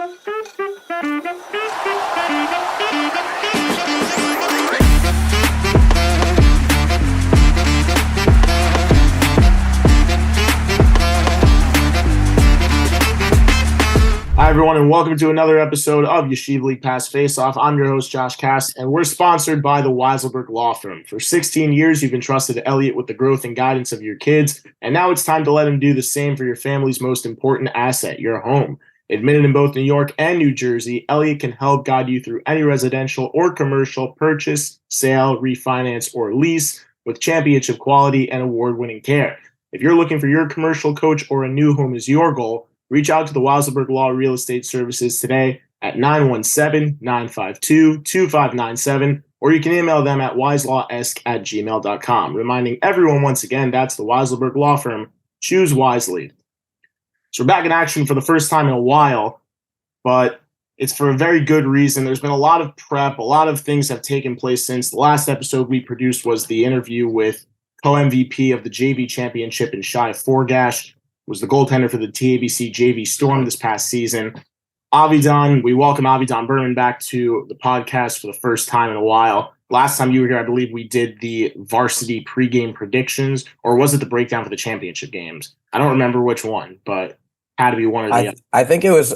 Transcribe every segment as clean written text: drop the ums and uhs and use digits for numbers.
Hi, everyone, and welcome to another episode of Yeshiva League Pass Faceoff. I'm your host, Josh Cass, and we're sponsored by the Weiselberg Law Firm. For 16 years, you've entrusted Elliot with the growth and guidance of your kids, and now it's time to let him do the same for your family's most important asset, your home. Admitted in both New York and New Jersey, Elliot can help guide you through any residential or commercial purchase, sale, refinance, or lease with championship quality and award-winning care. If you're looking for your commercial coach or a new home is your goal, reach out to the Weiselberg Law Real Estate Services today at 917-952-2597, or you can email them at wiselawesque@gmail.com. Reminding everyone once again, that's the Weiselberg Law Firm. Choose wisely. So we're back in action for the first time in a while, but it's for a very good reason. There's been a lot of prep. A lot of things have taken place since the last episode we produced was the interview with co-MVP of the JV championship in Shai Forgash, was the goaltender for the TABC JV Storm this past season. Avidan, we welcome Avidan Berman back to the podcast for the first time in a while. Last time you were here, I believe we did the varsity pregame predictions, or was it the breakdown for the championship games? I don't remember which one, but had to be one or the other. I think it was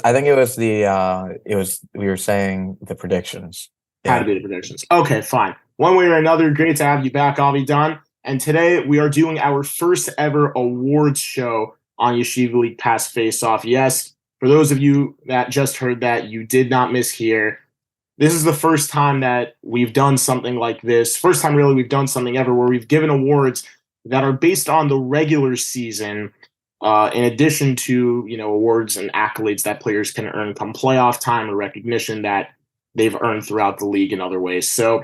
we were saying the predictions. Yeah. Had to be the predictions. Okay, fine. One way or another, great to have you back, Avidan. And today we are doing our first ever awards show on Yeshiva League Pass Faceoff. Yes, for those of you that just heard that, you did not mishear. This is the first time that we've done something like this. First time really we've done something ever where we've given awards that are based on the regular season, in addition to, awards and accolades that players can earn come playoff time or recognition that they've earned throughout the league in other ways. So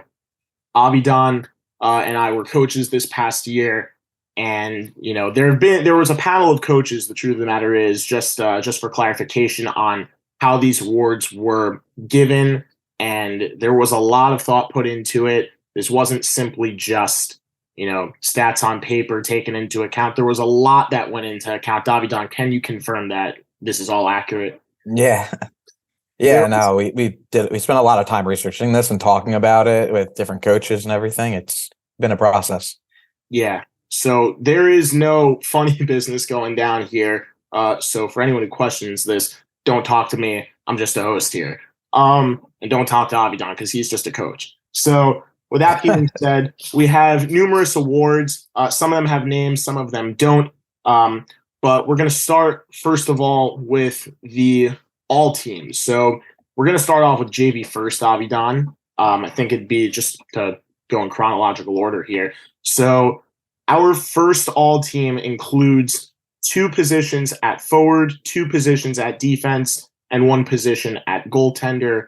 Avidan and I were coaches this past year. And, there was a panel of coaches, the truth of the matter is, just for clarification on how these awards were given. And there was a lot of thought put into it. This wasn't simply just, stats on paper taken into account. There was a lot that went into account. Avidan, can you confirm that this is all accurate? Yeah. Yeah, no, we spent a lot of time researching this and talking about it with different coaches and everything. It's been a process. Yeah. So there is no funny business going down here. So for anyone who questions this, don't talk to me. I'm just a host here. And don't talk to Avidan because he's just a coach. So with that being said, we have numerous awards. Some of them have names, some of them don't. But we're going to start, first of all, with the all teams. So we're going to start off with JV first, Avidan. I think it'd be just to go in chronological order here. So our first all team includes 2 positions at forward, 2 positions at defense, and 1 position at goaltender.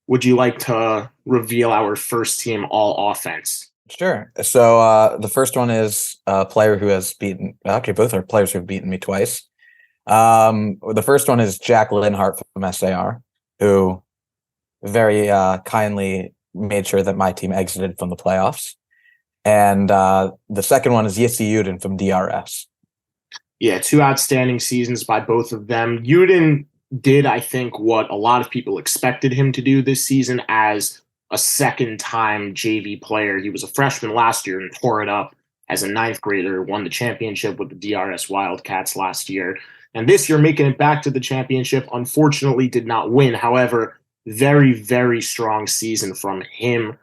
Would you like to reveal our first team all offense? Sure. So the first one is a player who has beaten, actually both are players who have beaten me twice. The first one is Jack Linhart from SAR, who very kindly made sure that my team exited from the playoffs. And the second one is Yeshiva from DRS. Yeah, 2 outstanding seasons by both of them. Yudin did, I think, what a lot of people expected him to do this season as a second-time JV player. He was a freshman last year and tore it up as a 9th grader, won the championship with the DRS Wildcats last year. And this year, making it back to the championship, unfortunately did not win. However, very, very strong season from him,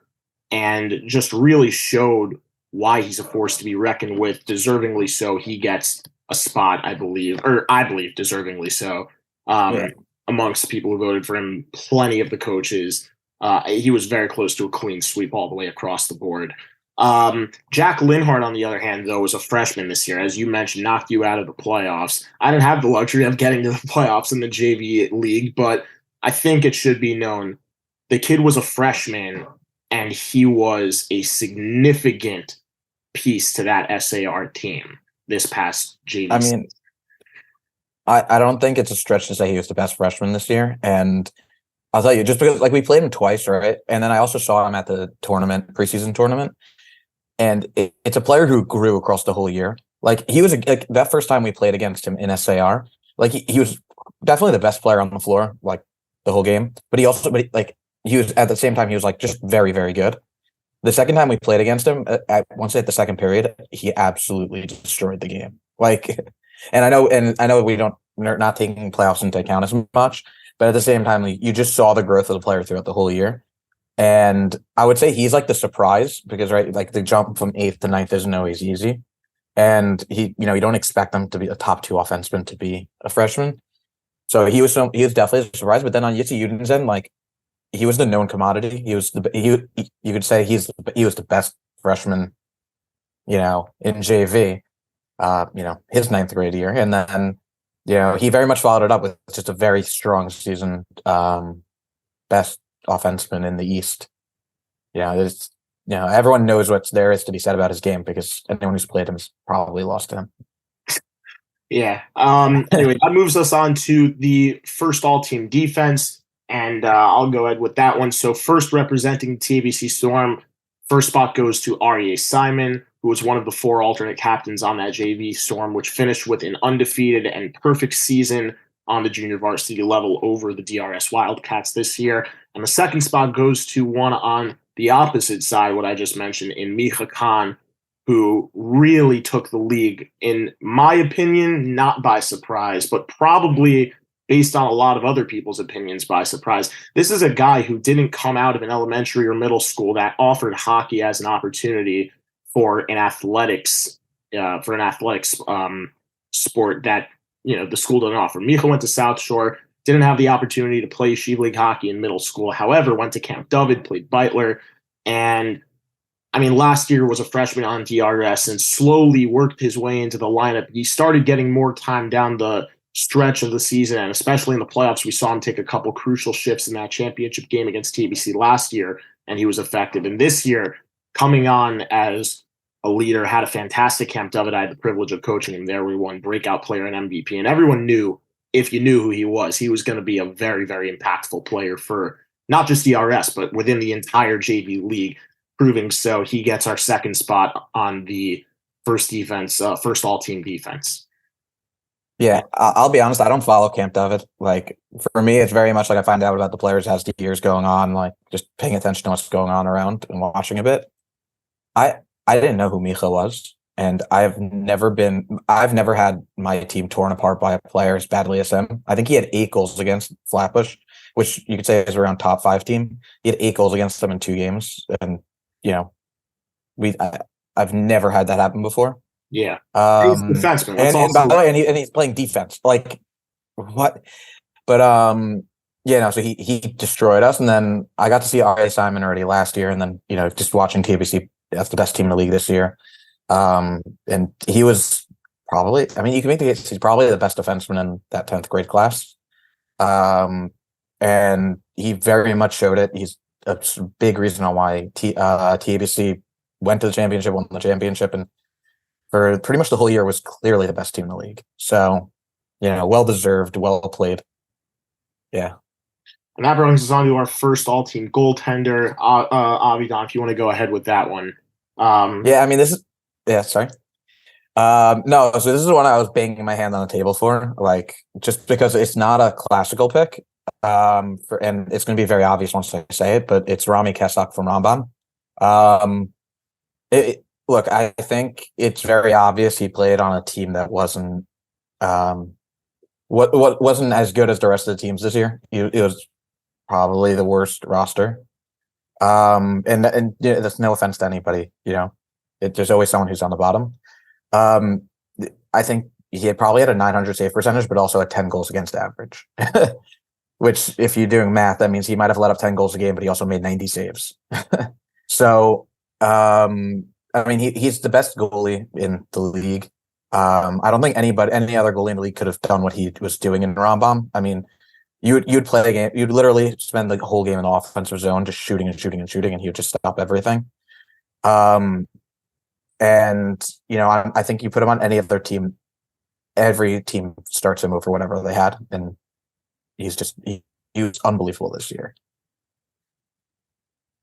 and just really showed why he's a force to be reckoned with. Deservingly so, he gets a spot, I believe deservingly so, amongst people who voted for him. Plenty of the coaches. He was very close to a clean sweep all the way across the board. Jack Linhart, on the other hand, though, was a freshman this year. As you mentioned, knocked you out of the playoffs. I didn't have the luxury of getting to the playoffs in the JV league, but I think it should be known the kid was a freshman, and he was a significant piece to that SAR team this past JV. I mean, I don't think it's a stretch to say he was the best freshman this year. And I'll tell you, just because we played him twice, right? And then I also saw him at the preseason tournament. And it's a player who grew across the whole year. He was that first time we played against him in SAR, he was definitely the best player on the floor, the whole game. But he also, he was at the same time he was like just very, very good. The second time we played against him, once at the second period, he absolutely destroyed the game. Like, and I know we're not taking playoffs into account as much, but at the same time, you just saw the growth of the player throughout the whole year. And I would say he's like the surprise because, right, like the jump from 8th to 9th isn't always easy. And you don't expect them to be a top 2 offenseman to be a freshman. So he was definitely a surprise. But then on Yitzi Uden's end, like, he was the known commodity. He was you could say he was the best freshman, in JV, his 9th grade year. And then, he very much followed it up with just a very strong season, best offenseman in the East. Everyone knows what there is to be said about his game because anyone who's played him has probably lost to him. Yeah. Anyway, that moves us on to the first all-team defense. And I'll go ahead with that one. So first, representing TABC Storm, first spot goes to Aryeh Simon, who was one of the 4 alternate captains on that JV Storm, which finished with an undefeated and perfect season on the junior varsity level over the DRS Wildcats this year. And the second spot goes to one on the opposite side, what I just mentioned, in Micha Khan, who really took the league, in my opinion, not by surprise, but probably based on a lot of other people's opinions by surprise. This is a guy who didn't come out of an elementary or middle school that offered hockey as an opportunity for an athletics sport that the school didn't offer. Micha went to South Shore, didn't have the opportunity to play Yeshiva League hockey in middle school. However, went to Camp David, played Beitler, and last year was a freshman on DRS and slowly worked his way into the lineup. He started getting more time down the stretch of the season, and especially in the playoffs, we saw him take a couple crucial shifts in that championship game against TBC last year, and he was effective. And this year, coming on as a leader, had a fantastic Camp David. I had the privilege of coaching him there. We won breakout player and MVP, and everyone knew, if you knew who he was going to be a very, very impactful player for not just DRS, but within the entire JV league, proving so. He gets our second spot on the first all-team defense. Yeah, I'll be honest. I don't follow Camp David. Like, for me, it's very much like I find out about the players as the years going on, like just paying attention to what's going on around and watching a bit. I didn't know who Micha was, and I've never had my team torn apart by a player as badly as him. I think he had 8 goals against Flatbush, which you could say is around top 5 team. He had 8 goals against them in 2 games, and I've never had that happen before. Yeah, he's a defenseman. And by the way, and he's playing defense. Like, what? But so he destroyed us, and then I got to see Aryeh Simon already last year, and then just watching TBC, that's the best team in the league this year. And he was probably, you can make the case he's probably the best defenseman in that 10th grade class. And he very much showed it. He's a big reason on why TBC went to the championship, won the championship, and for pretty much the whole year was clearly the best team in the league. So, well deserved, well played. Yeah. And that brings us on to our first all-team goaltender, Avidan, if you want to go ahead with that one. Sorry. No, so this is one I was banging my hand on the table for, like, just because it's not a classical pick. And it's going to be very obvious once I say it, but it's Rami Kesak from Rambam. Look, I think it's very obvious he played on a team that wasn't wasn't as good as the rest of the teams this year. It was probably the worst roster. And that's no offense to anybody. There's always someone who's on the bottom. I think he probably had a 900 save percentage, but also a 10 goals against average. Which, if you're doing math, that means he might have let up 10 goals a game, but he also made 90 saves. So, he's the best goalie in the league. I don't think any other goalie in the league could have done what he was doing in Rambam. You'd play a game, you'd literally spend the whole game in the offensive zone, just shooting and shooting and shooting, and he would just stop everything. I think you put him on any other team, every team starts him over whatever they had, and he was unbelievable this year.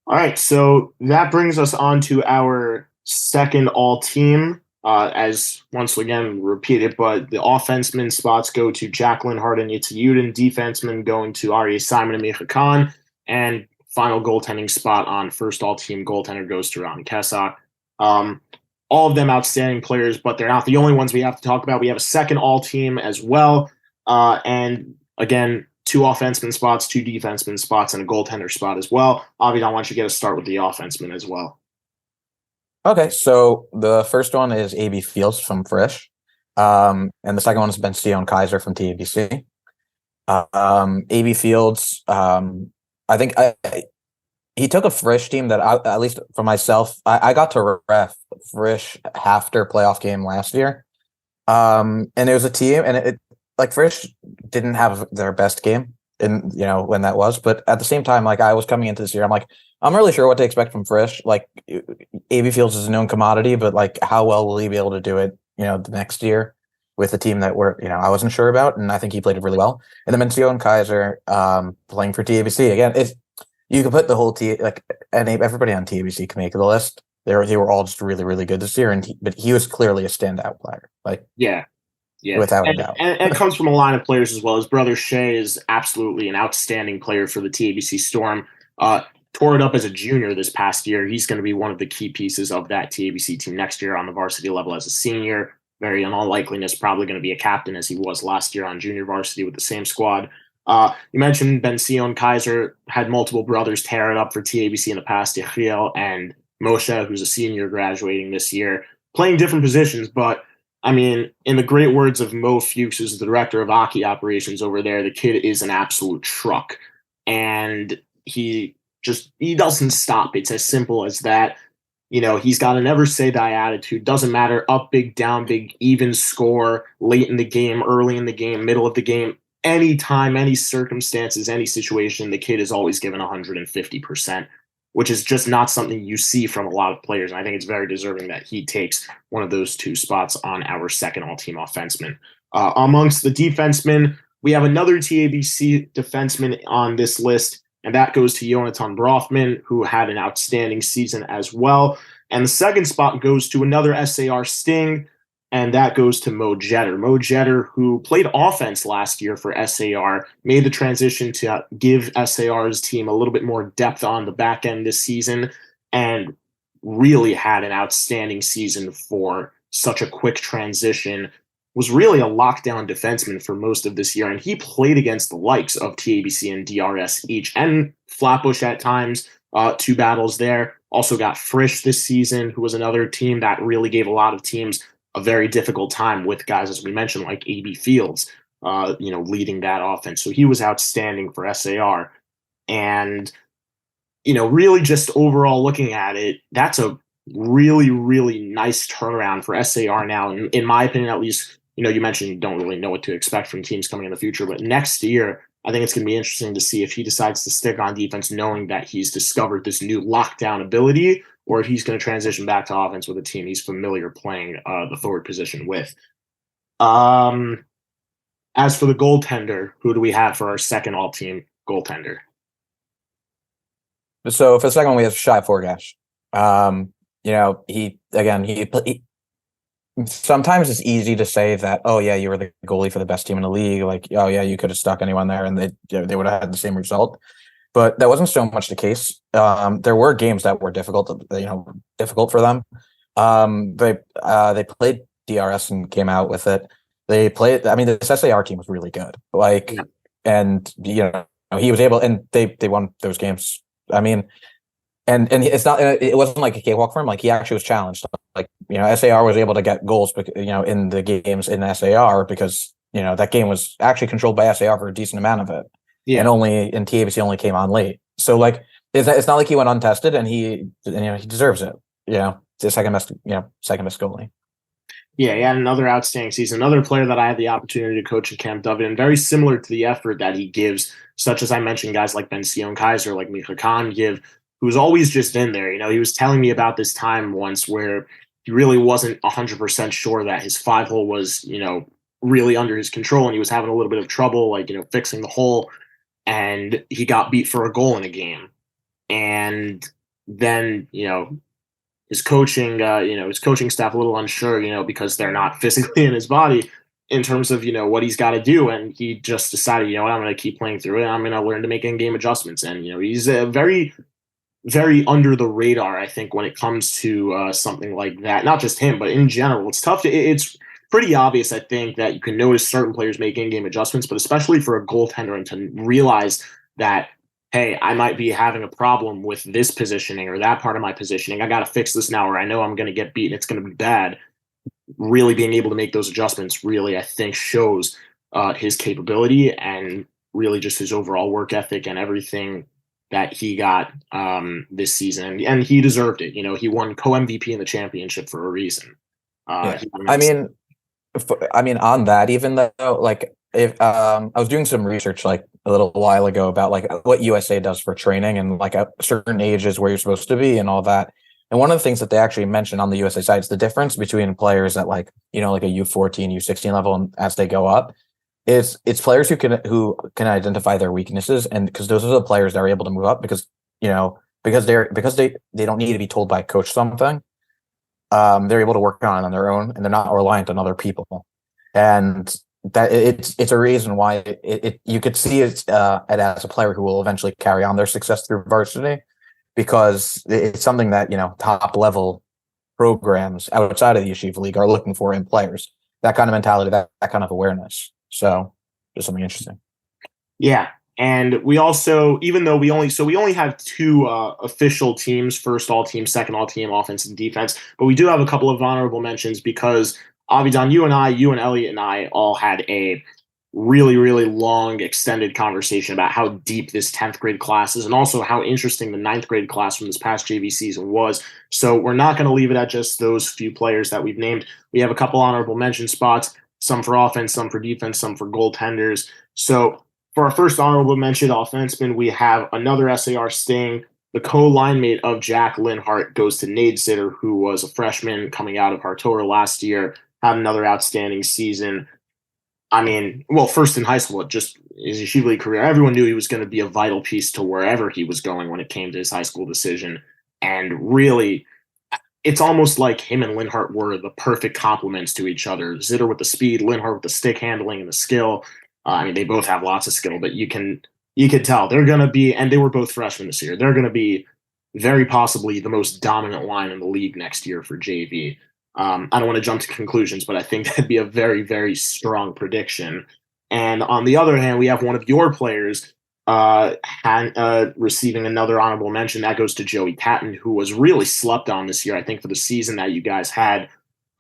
All right, so that brings us on to our second all-team. As once again repeated, but the offenseman spots go to Jack Linhart and Yeshiva, defenseman going to Aryeh Simon and Micha Khan, and final goaltending spot on first all-team goaltender goes to Ron Kessa. All of them outstanding players, but they're not the only ones we have to talk about. We have a second all-team as well, and again, 2 offenseman spots, 2 defenseman spots, and a goaltender spot as well. Avidan, why don't you get us start with the offenseman as well? Okay, so the first one is AB Fields from Frisch, and the second one is Ben Kaiser from TABC. AB Fields, I think he took a Frisch team that at least for myself, I got to ref Frisch after playoff game last year, and it was a team, and it like Frisch didn't have their best game in when that was, but at the same time, like I was coming into this year, I'm like, I'm really sure what to expect from Frisch. Like AB Fields is a known commodity, but like how well will he be able to do it, the next year with a team that I wasn't sure about, and I think he played it really well. And then Benzion Kaiser playing for TABC again. You can put the whole and everybody on TABC can make the list. They were all just really, really good this year, but he was clearly a standout player. Like yeah, without a doubt. And it comes from a line of players as well. His brother Shea is absolutely an outstanding player for the TABC Storm. Tore it up as a junior this past year. He's going to be one of the key pieces of that TABC team next year on the varsity level as a senior. Very in all likeliness, probably going to be a captain as he was last year on junior varsity with the same squad. You mentioned Benzion Kaiser had multiple brothers tear it up for TABC in the past, Yechiel and Moshe, who's a senior graduating this year, playing different positions. But, I mean, in the great words of Mo Fuchs, who's the director of hockey operations over there, the kid is an absolute truck. And he doesn't stop. It's as simple as that. He's got a never say die attitude. Doesn't matter up big, down big, even score, late in the game, early in the game, middle of the game, anytime, any circumstances, any situation, the kid is always given 150%, which is just not something you see from a lot of players. And I think it's very deserving that he takes one of those 2 spots on our second all-team offenseman. Amongst the defensemen, we have another TABC defenseman on this list, and that goes to Jonathan Brofman, who had an outstanding season as well. And the second spot goes to another SAR Sting, and that goes to Mo Jeter. Mo Jeter, who played offense last year for SAR, made the transition to give SAR's team a little bit more depth on the back end this season, and really had an outstanding season for such a quick transition. Was really a lockdown defenseman for most of this year, and he played against the likes of TABC and DRS each, and Flatbush at times, 2 battles there. Also got Frisch this season, who was another team that really gave a lot of teams a very difficult time with guys, as we mentioned, like AB Fields, leading that offense. So he was outstanding for SAR. And, really just overall looking at it, that's a really, really nice turnaround for SAR now. In my opinion, at least, you mentioned you don't really know what to expect from teams coming in the future, but next year, I think it's going to be interesting to see if he decides to stick on defense, knowing that he's discovered this new lockdown ability, or if he's going to transition back to offense with a team he's familiar playing the forward position with. As for the goaltender, who do we have for our second all-team goaltender? So for the second one, we have Shai Forgash. He sometimes it's easy to say that, oh yeah, you were the goalie for the best team in the league. Like, oh yeah, you could have stuck anyone there and they would have had the same result. But that wasn't so much the case. There were games that were difficult for them. They played DRS and came out with it. They played. I mean, this SAR team was really good. And he was able, and they won those games. I mean, and it's not. It wasn't like a cakewalk for him. Like he actually was challenged. Like SAR was able to get goals, in the games in SAR because that game was actually controlled by SAR for a decent amount of it. Yeah. And only in TABC only came on late. So like it's not like he went untested, and he deserves it. It's the second best goalie. Yeah, he had another outstanding season. Another player that I had the opportunity to coach in Camp David, and very similar to the effort that he gives, such as I mentioned, guys like Benzion Kaiser, like Micha Khan give, who's always just in there. He was telling me about this time once where he really wasn't 100% sure that his 5-hole was, really under his control, and he was having a little bit of trouble, fixing the hole, and he got beat for a goal in a game. And then, his coaching, his coaching staff a little unsure, because they're not physically in his body in terms of, what he's got to do. And he just decided, what, I'm going to keep playing through it. I'm going to learn to make in-game adjustments. And, he's a very, very under the radar, I think, when it comes to something like that. Not just him, but in general, it's tough. It's pretty obvious, I think, that you can notice certain players make in-game adjustments, but especially for a goaltender, and to realize that, hey, I might be having a problem with this positioning or that part of my positioning. I got to fix this now, or I know I'm going to get beaten. It's going to be bad. Really being able to make those adjustments really, I think, shows his capability and really just his overall work ethic and everything that he got this season. And he deserved it. He won co-MVP in the championship for a reason. Yeah. I mean, on that, even though, like, if I was doing some research like a little while ago about like what USA does for training and like at certain ages where you're supposed to be and all that. And one of the things that they actually mentioned on the USA side is the difference between players at like, like a U14, U16 level, and as they go up, it's players who can identify their weaknesses, and because those are the players that are able to move up because they don't need to be told by a coach something. They're able to work on it on their own, and they're not reliant on other people. And that it's a reason why you could see it as a player who will eventually carry on their success through varsity, because it's something that top level programs outside of the Yeshiva League are looking for in players. That kind of mentality, that kind of awareness. So just something interesting. Yeah. And we also, even though we only have two official teams, first all team, second all team, offense and defense, but we do have a couple of honorable mentions because Avidan, you and Elliot and I all had a really, really long, extended conversation about how deep this 10th grade class is and also how interesting the 9th grade class from this past JV season was. So we're not going to leave it at just those few players that we've named. We have a couple honorable mention spots, some for offense, some for defense, some for goaltenders. So for our first honorable mention offenseman, we have another SAR Sting. The co-line mate of Jack Linhart goes to Nate Zitter, who was a freshman coming out of Hartora last year, had another outstanding season. I mean, well, first in high school, just his Yeshiva League career, everyone knew he was going to be a vital piece to wherever he was going when it came to his high school decision. And really, it's almost like him and Linhart were the perfect complements to each other. Zitter with the speed, Linhart with the stick handling and the skill. I mean, they both have lots of skill, but you can tell they're going to be, and they were both freshmen this year, they're going to be very possibly the most dominant line in the league next year for JV. I don't want to jump to conclusions, but I think that'd be a very, very strong prediction. And on the other hand, we have one of your players receiving another honorable mention. That goes to Joey Patton, who was really slept on this year. I think for the season that you guys had,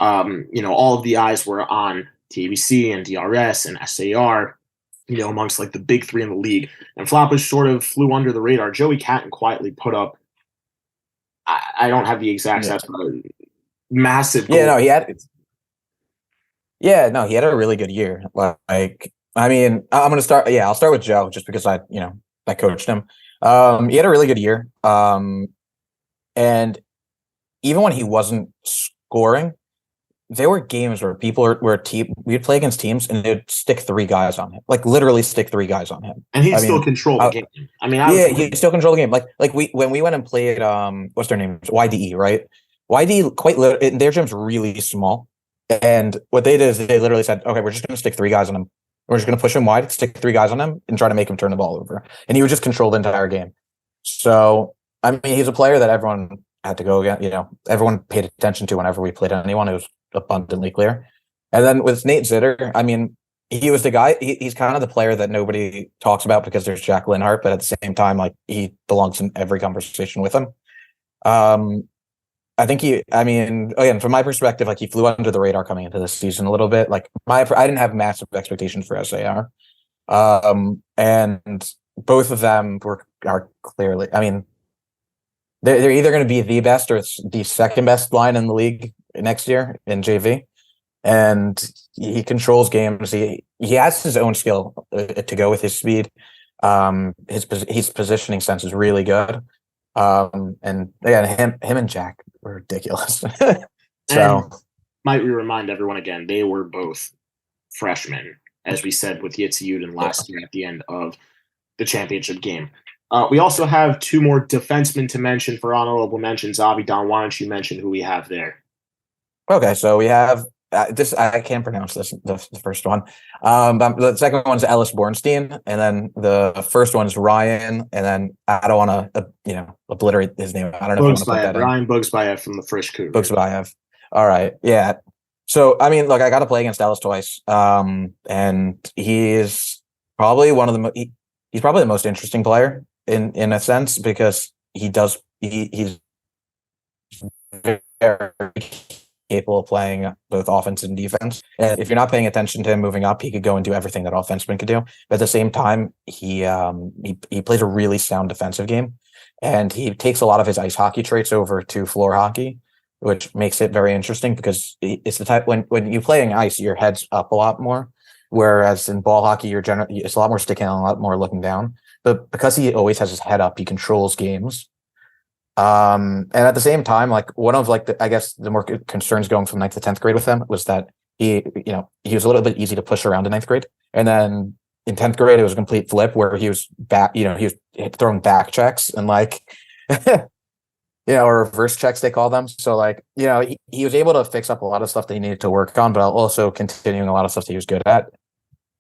all of the eyes were on TBC and DRS and SAR, amongst like the big three in the league. And Flatbush sort of flew under the radar. Joey Patton quietly put up, I don't have the exact stats, but massive goal. He had a really good year. Like, I mean, I'm gonna start. Yeah, I'll start with Joe just because I coached him. He had a really good year. And even when he wasn't scoring, there were games where we'd play against teams and they'd stick 3 guys on him, like literally stick 3 guys on him, and he'd still control the game. I mean, he still control the game. Like when we went and played, what's their name? YDE, right? YDE their gym's really small, and what they did is they literally said, "Okay, we're just going to stick 3 guys on him. We're just going to push him wide, stick 3 guys on him, and try to make him turn the ball over." And he would just control the entire game. So I mean, he's a player that everyone had to go against. Everyone paid attention to whenever we played anyone. It was abundantly clear. And then with Nate Zitter, I mean, he was the guy. He's kind of the player that nobody talks about because there's Jack Linhart, but at the same time, like, he belongs in every conversation with him. I think again, from my perspective, like, he flew under the radar coming into this season a little bit. Like, I didn't have massive expectations for SAR. And both of them are clearly, I mean, they're either going to be the best or it's the second best line in the league next year in JV. And he controls games. He has his own skill to go with his speed. His positioning sense is really good. And again, him and Jack were ridiculous. So, and might we remind everyone again, they were both freshmen, as we said with Yeshiva last year at the end of the championship game. We also have two more defensemen to mention for honorable mentions. Avidan, why don't you mention who we have there? Okay, so we have this. I can't pronounce this. The first one. But the second one's Ellis Bornstein, and then the first one's Ryan. And then I don't want to, obliterate his name. I don't know if you want to put that in. Ryan Bugsbayev from the Frisch Cougars. Bugsbayev. All right, yeah. So I mean, look, I got to play against Ellis twice. And he's probably he's probably the most interesting player in a sense because he's very capable of playing both offense and defense. And if you're not paying attention to him moving up, he could go and do everything that offenseman could do. But at the same time, he plays a really sound defensive game, and he takes a lot of his ice hockey traits over to floor hockey, which makes it very interesting because it's the type when you play in ice, your head's up a lot more, whereas in ball hockey, it's a lot more sticking out, a lot more looking down. But because he always has his head up, he controls games. And at the same time, like one of I guess the more concerns going from 9th to 10th grade with him was that he was a little bit easy to push around in 9th grade. And then in 10th grade, it was a complete flip where he was back, he was throwing back checks and or reverse checks, they call them. So he was able to fix up a lot of stuff that he needed to work on, but also continuing a lot of stuff that he was good at.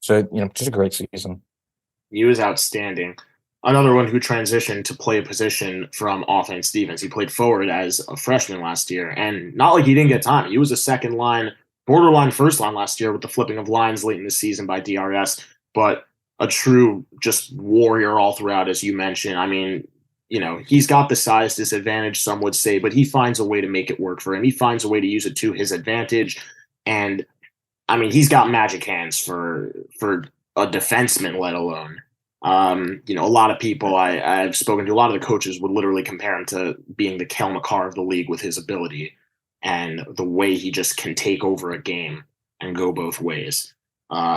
So, just a great season. He was outstanding. Another one who transitioned to play a position from offense defense. He played forward as a freshman last year, and not like he didn't get time. He was a second line, borderline first line last year with the flipping of lines late in the season by DRS, but a true just warrior all throughout, as you mentioned. I mean, he's got the size disadvantage, some would say, but he finds a way to make it work for him. He finds a way to use it to his advantage, and I mean, he's got magic hands for a defenseman, let alone. A lot of people I've spoken to, a lot of the coaches would literally compare him to being the Kel McCarr of the league with his ability and the way he just can take over a game and go both ways.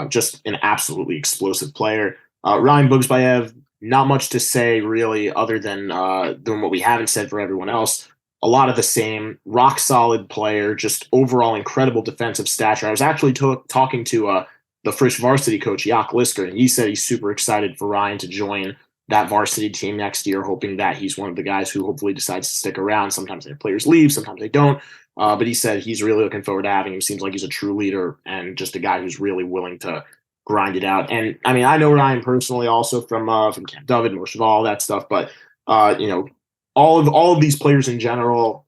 Just an absolutely explosive player. Ryan Bugsbayev, not much to say really other than what we haven't said for everyone else. A lot of the same, rock solid player, just overall incredible defensive stature. I was actually talking to the Frisch varsity coach, Jaak Lisker, and he said he's super excited for Ryan to join that varsity team next year, hoping that he's one of the guys who hopefully decides to stick around. Sometimes their players leave, sometimes they don't. But he said he's really looking forward to having him. Seems like he's a true leader and just a guy who's really willing to grind it out. And I mean, I know Ryan personally also from Camp David, Morsheval, all that stuff. But all of these players in general,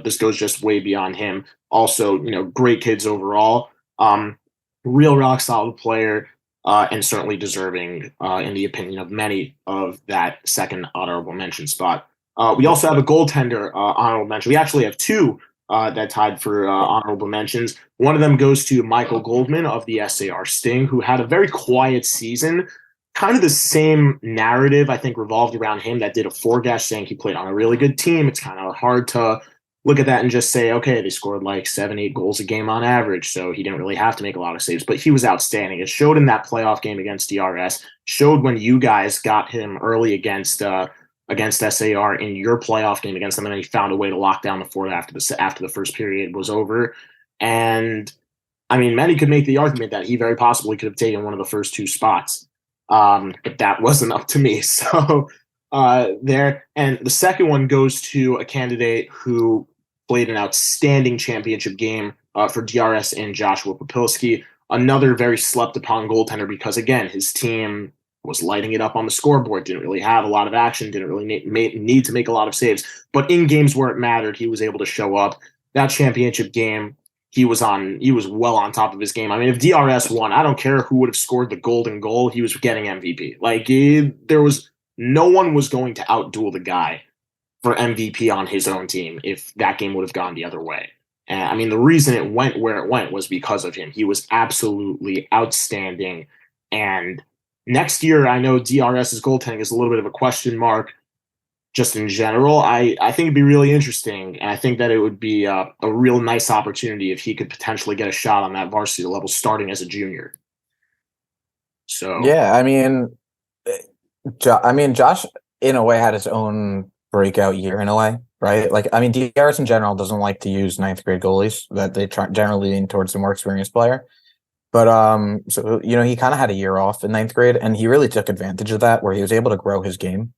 this goes just way beyond him. Also, great kids overall. Real rock solid player, and certainly deserving, in the opinion of many, of that second honorable mention spot. We also have a goaltender honorable mention. We actually have two that tied for honorable mentions. One of them goes to Michael Goldman of the SAR Sting, who had a very quiet season. Kind of the same narrative, I think, revolved around him that did a Forgash, saying he played on a really good team. It's kind of hard to look at that and just say, okay, they scored like 7-8 goals a game on average, so he didn't really have to make a lot of saves, but he was outstanding. It showed in that playoff game against DRS, showed when you guys got him early against SAR in your playoff game against them, and then he found a way to lock down the fort after the first period was over. And I mean, many could make the argument that he very possibly could have taken one of the first two spots, but that wasn't up to me. So there. And the second one goes to a candidate who played an outstanding championship game for DRS and Joshua Popilski, another very slept upon goaltender because, again, his team was lighting it up on the scoreboard, didn't really have a lot of action, didn't really need to make a lot of saves. But in games where it mattered, he was able to show up. That championship game, he was well on top of his game. I mean, if DRS won, I don't care who would have scored the golden goal, he was getting MVP. No one was going to outduel the guy for MVP on his own team if that game would have gone the other way. And I mean, the reason it went where it went was because of him. He was absolutely outstanding. And next year, I know DRS's goaltending is a little bit of a question mark just in general. I think it'd be really interesting. And I think that it would be a real nice opportunity if he could potentially get a shot on that varsity level starting as a junior. So, yeah, I mean, Josh, in a way, had his own breakout year in a way, right? Like, I mean, DRS in general doesn't like to use 9th grade goalies, that they generally lean towards the more experienced player. But so he kind of had a year off in ninth grade, and he really took advantage of that, where he was able to grow his game.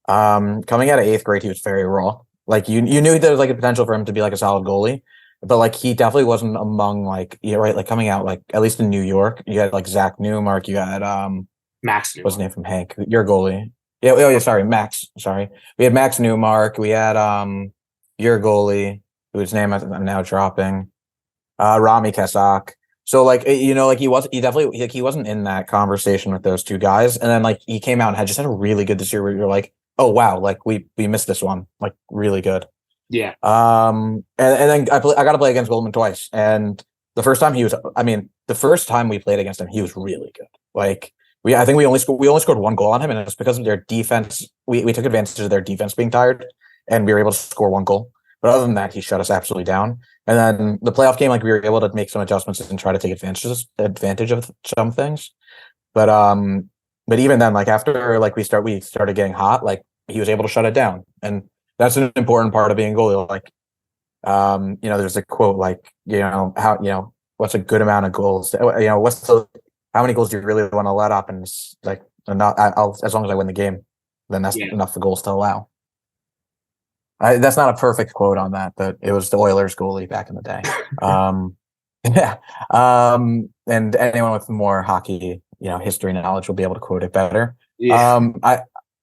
Coming out of eighth grade, he was very raw. Like you knew there was like a potential for him to be like a solid goalie, but like he definitely wasn't among like right, like coming out like at least in New York, you had like Zach Newmark, you had Max what's his Newmark. name from Hank, your goalie. Yeah, oh yeah, sorry, Max. Sorry, we had Max Newmark. We had your goalie, whose name I'm now dropping, Rami Kasak. So like like he definitely like he wasn't in that conversation with those two guys, and then like he came out and had just had a really good this year where you're like, oh wow, like we missed this one, like really good. Yeah. And then I got to play against Goldman twice, and the first time we played against him, he was really good. Like I think we only scored one goal on him, and it's because of their defense. We took advantage of their defense being tired, and we were able to score one goal. But other than that, he shut us absolutely down. And then the playoff game, like we were able to make some adjustments and try to take advantage of some things. But even then, like after like we started getting hot, like he was able to shut it down, and that's an important part of being a goalie. Like, there's a quote like, how what's a good amount of goals? What's the how many goals do you really want to let up? And it's like, not I'll as long as I win the game, then that's Yeah. enough for goals to allow. That's not a perfect quote on that, but it was the Oilers goalie back in the day. Yeah. And anyone with more hockey, history knowledge will be able to quote it better. Yeah.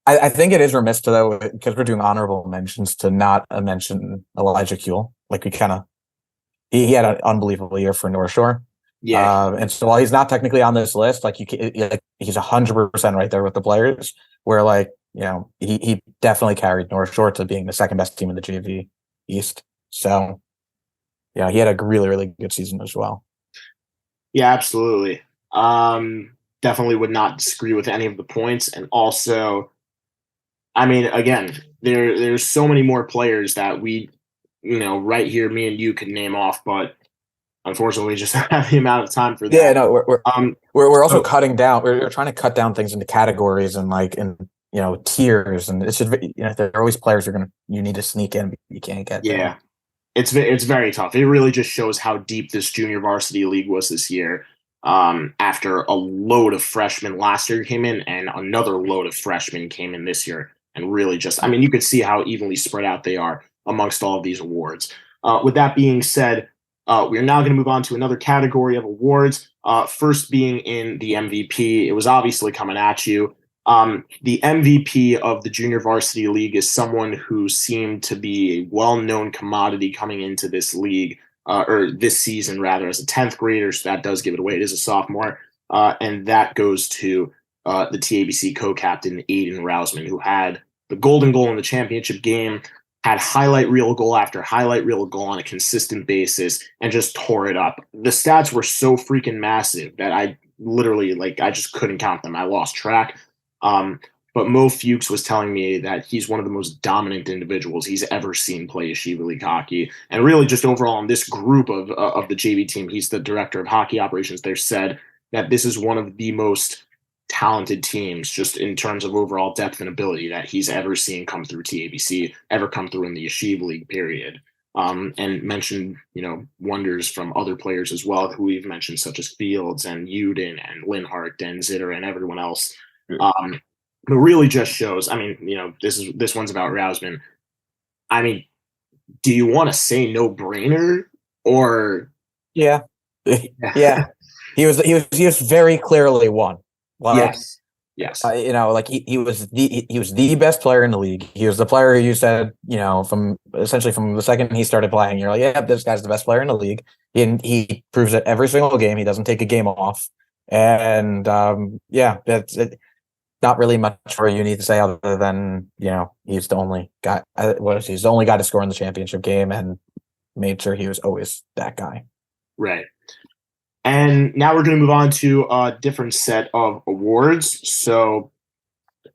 I think it is remiss to though, because we're doing honorable mentions, to not mention Elijah Kuehl. Like we kind of he had an unbelievable year for North Shore. Yeah. And so while he's not technically on this list, like he's 100% right there with the players. Where like he definitely carried North Shore to being the second best team in the JV East. So yeah, he had a really really good season as well. Yeah, absolutely. Definitely would not disagree with any of the points. And also, I mean, again, there's so many more players that we, right here, me and you could name off, but unfortunately, we just don't have the amount of time for Yeah, that. no, Um, we're also so cutting down. We're trying to cut down things into categories and like in tiers, and it's just there are always players you need to sneak in, but you can't get there. yeah, it's very tough. It really just shows how deep this junior varsity league was this year. After a load of freshmen last year came in, and another load of freshmen came in this year, and really just, I mean, you could see how evenly spread out they are amongst all of these awards. With that being said, we are now going to move on to another category of awards. First being in the MVP, it was obviously coming at you. The MVP of the Junior Varsity League is someone who seemed to be a well-known commodity coming into this league, or this season rather, as a 10th grader. So that does give it away. It is a sophomore, and that goes to the TABC co-captain Aiden Rousman, who had the golden goal in the championship game, had highlight reel goal after highlight reel goal on a consistent basis, and just tore it up. The stats were so freaking massive that I literally, I just couldn't count them. I lost track. Um, but Mo Fuchs was telling me that he's one of the most dominant individuals he's ever seen play Yeshiva League hockey, and really just overall in this group of the JV team, he's the director of hockey operations there. Said that this is one of the most talented teams, just in terms of overall depth and ability, that he's ever seen come through TABC, ever come through in the Yeshiva League. Period. And mentioned, wonders from other players as well, who we've mentioned, such as Fields and Uden and Linhart and Zitter and everyone else. It really just shows. I mean, this one's about Rousman. I mean, do you want to say no brainer or Yeah, yeah. He was very clearly one. Like, yes, yes, like he was the best player in the league. He was the player who you said, from essentially from the second he started playing, you're like, yeah, this guy's the best player in the league. He proves it every single game. He doesn't take a game off, and yeah, that's it. Not really much more you need to say other than he's the only guy. He's the only guy to score in the championship game, and made sure he was always that guy. right. And now we're going to move on to a different set of awards. So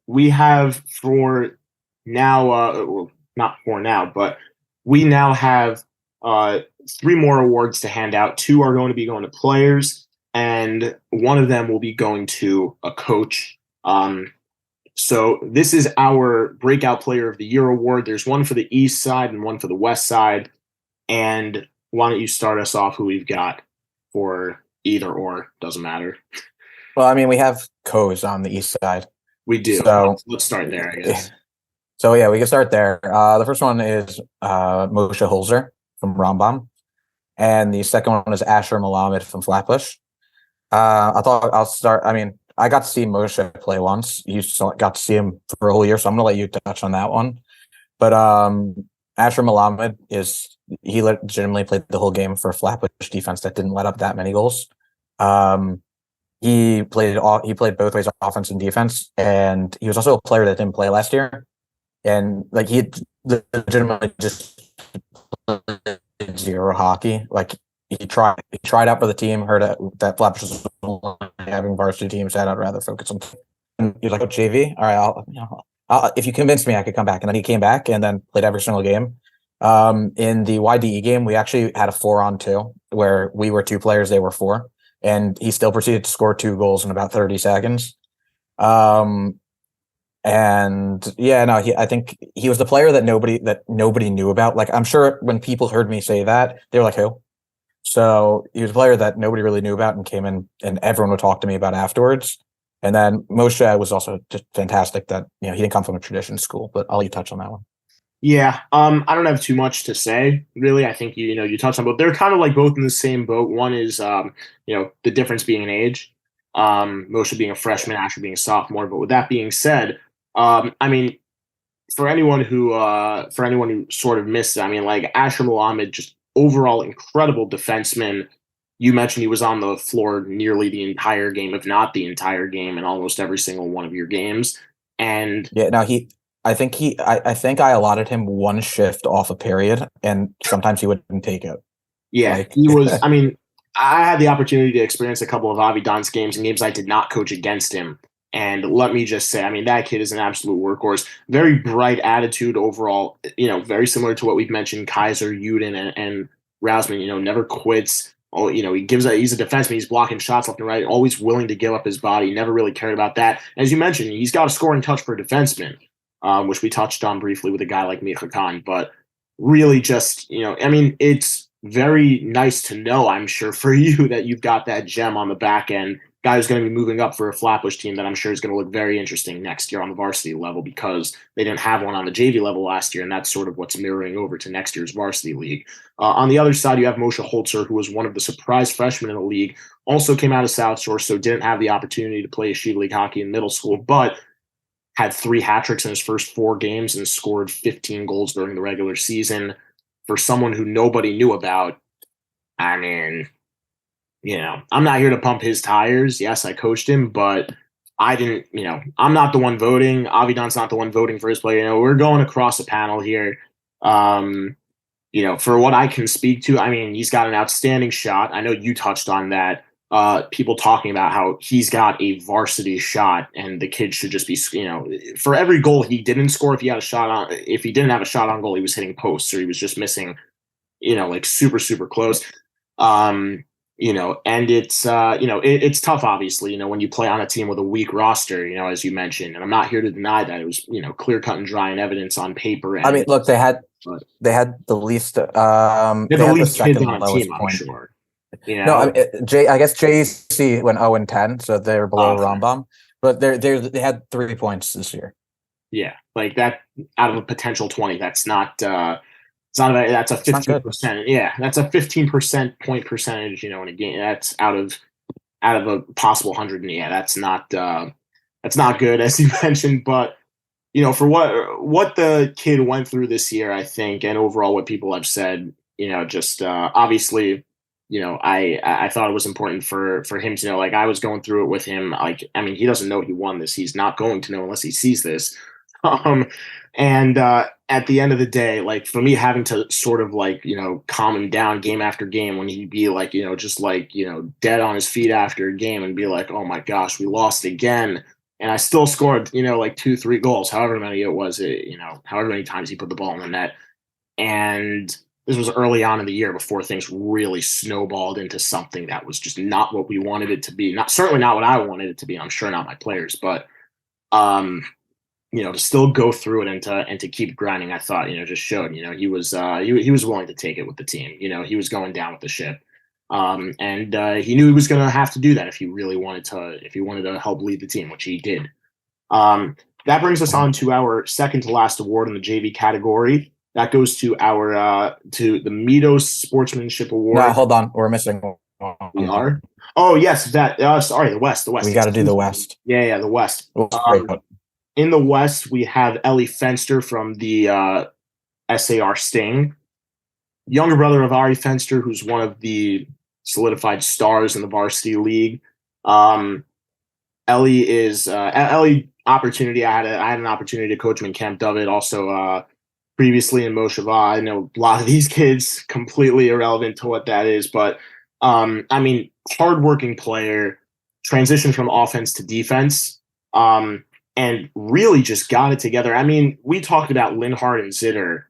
we have for now, well, not for now, but we now have three more awards to hand out. Two are going to be going to players, and one of them will be going to a coach. So this is our Breakout Player of the Year award. There's one for the East side and one for the West side. And why don't you start us off who we've got for Either or doesn't matter. Well, I mean, we have Coes on the east side. We do. So Let's start there, I guess. so yeah, we can start there. The first one is Moshe Holzer from Rambam, and the second one is Asher Malamed from Flatbush. I thought I'll start. I mean, I got to see Moshe play once. Got to see him for a whole year, so I'm gonna let you touch on that one. But Asher Malamed he legitimately played the whole game for a Flatbush defense that didn't let up that many goals. He played both ways, offense and defense, and he was also a player that didn't play last year. And like he legitimately just played zero hockey. Like he tried out for the team. Heard that Flatbush was having varsity teams. Said I'd rather focus on. And he's like, oh, JV. All right, if you convince me, I could come back. And then he came back and then played every single game. In the YDE game, we actually had a 4-on-2 where we were 2 players, they were 4, and he still proceeded to score 2 goals in about 30 seconds. And yeah, no, I think he was the player that nobody knew about. Like, I'm sure when people heard me say that, they were like, who? So he was a player that nobody really knew about and came in and everyone would talk to me about afterwards. And then Moshe was also just fantastic that, he didn't come from a tradition school, but I'll let you touch on that one. Yeah, I don't have too much to say, really. I think you touched on both. They're kind of like both in the same boat. One is the difference being in age. Moshe being a freshman, Asher being a sophomore. But with that being said, I mean, for anyone who sort of missed it, I mean, like Asher Malamed, just overall incredible defenseman. You mentioned he was on the floor nearly the entire game, if not the entire game, in almost every single one of your games. And Yeah, no, I think I allotted him one shift off a period, and sometimes he wouldn't take it. yeah, Like, he was. I mean, I had the opportunity to experience a couple of Avidan's games and games I did not coach against him. And let me just say, I mean, that kid is an absolute workhorse. Very bright attitude overall. Very similar to what we've mentioned, Kaiser, Yuden, and Rousman. Never quits. Oh, he's a defenseman. He's blocking shots left and right. Always willing to give up his body. Never really cared about that. As you mentioned, he's got a scoring touch for a defenseman, which we touched on briefly with a guy like Micha Khan. But really, just I mean, it's very nice to know, I'm sure, for you that you've got that gem on the back end, guy who's going to be moving up for a Flatbush team that I'm sure is going to look very interesting next year on the varsity level because they didn't have one on the JV level last year, and that's sort of what's mirroring over to next year's varsity league. On the other side, you have Moshe Holzer, who was one of the surprise freshmen in the league, also came out of South Shore, so didn't have the opportunity to play Yeshiva League hockey in middle school, but had 3 hat tricks in his first 4 games and scored 15 goals during the regular season. For someone who nobody knew about, I mean, I'm not here to pump his tires. Yes, I coached him, but I didn't, I'm not the one voting. Avidan's not the one voting for his player. We're going across a panel here. For what I can speak to, I mean, he's got an outstanding shot. I know you touched on that. People talking about how he's got a varsity shot and the kid should just be, for every goal he didn't score, if he didn't have a shot on goal, he was hitting posts or he was just missing, like super, super close. And it's tough, obviously, when you play on a team with a weak roster, as you mentioned, and I'm not here to deny that it was, clear cut and dry and evidence on paper. And, I mean, look, they had the least, they had had the least kids second on a lowest team, I'm point. sure. No, I mean, I guess JC went 0-10, so they're below Rambam, but they had 3 points this year. Yeah, like that out of a potential 20, that's not. That's a 15%. Yeah, that's a 15% point percentage. In a game, that's out of a possible 100. And yeah, that's not good, as you mentioned. But for what the kid went through this year, I think, and overall what people have said, just obviously. I thought it was important for him to know, like I was going through it with him. Like, I mean, he doesn't know he won this. He's not going to know unless he sees this. And at the end of the day, like for me having to sort of like, calm him down game after game when he'd be like, just like, dead on his feet after a game and be like, oh my gosh, we lost again. And I still scored, like 2-3 goals, however many it was, however many times he put the ball in the net. And this was early on in the year before things really snowballed into something that was just not what we wanted it to be. Certainly not what I wanted it to be. I'm sure not my players, but to still go through it and to keep grinding, I thought, just showed, he was willing to take it with the team. He was going down with the ship. And he knew he was going to have to do that if he really wanted to help lead the team, which he did. That brings us on to our second to last award in the JV category. That goes to our to the Mitos Sportsmanship Award. No, hold on, we're missing one. We are. Oh yes, that. Sorry, the West. We got to do the West. Yeah, the West. In the West, we have Ellie Fenster from the SAR Sting, younger brother of Ari Fenster, who's one of the solidified stars in the varsity league. Ellie is Ellie opportunity. I had an opportunity to coach him in Camp David, also previously in Mosheva. I know a lot of these kids, completely irrelevant to what that is, but I mean, hardworking player, transitioned from offense to defense, and really just got it together. I mean, we talked about Linhart and Zitter.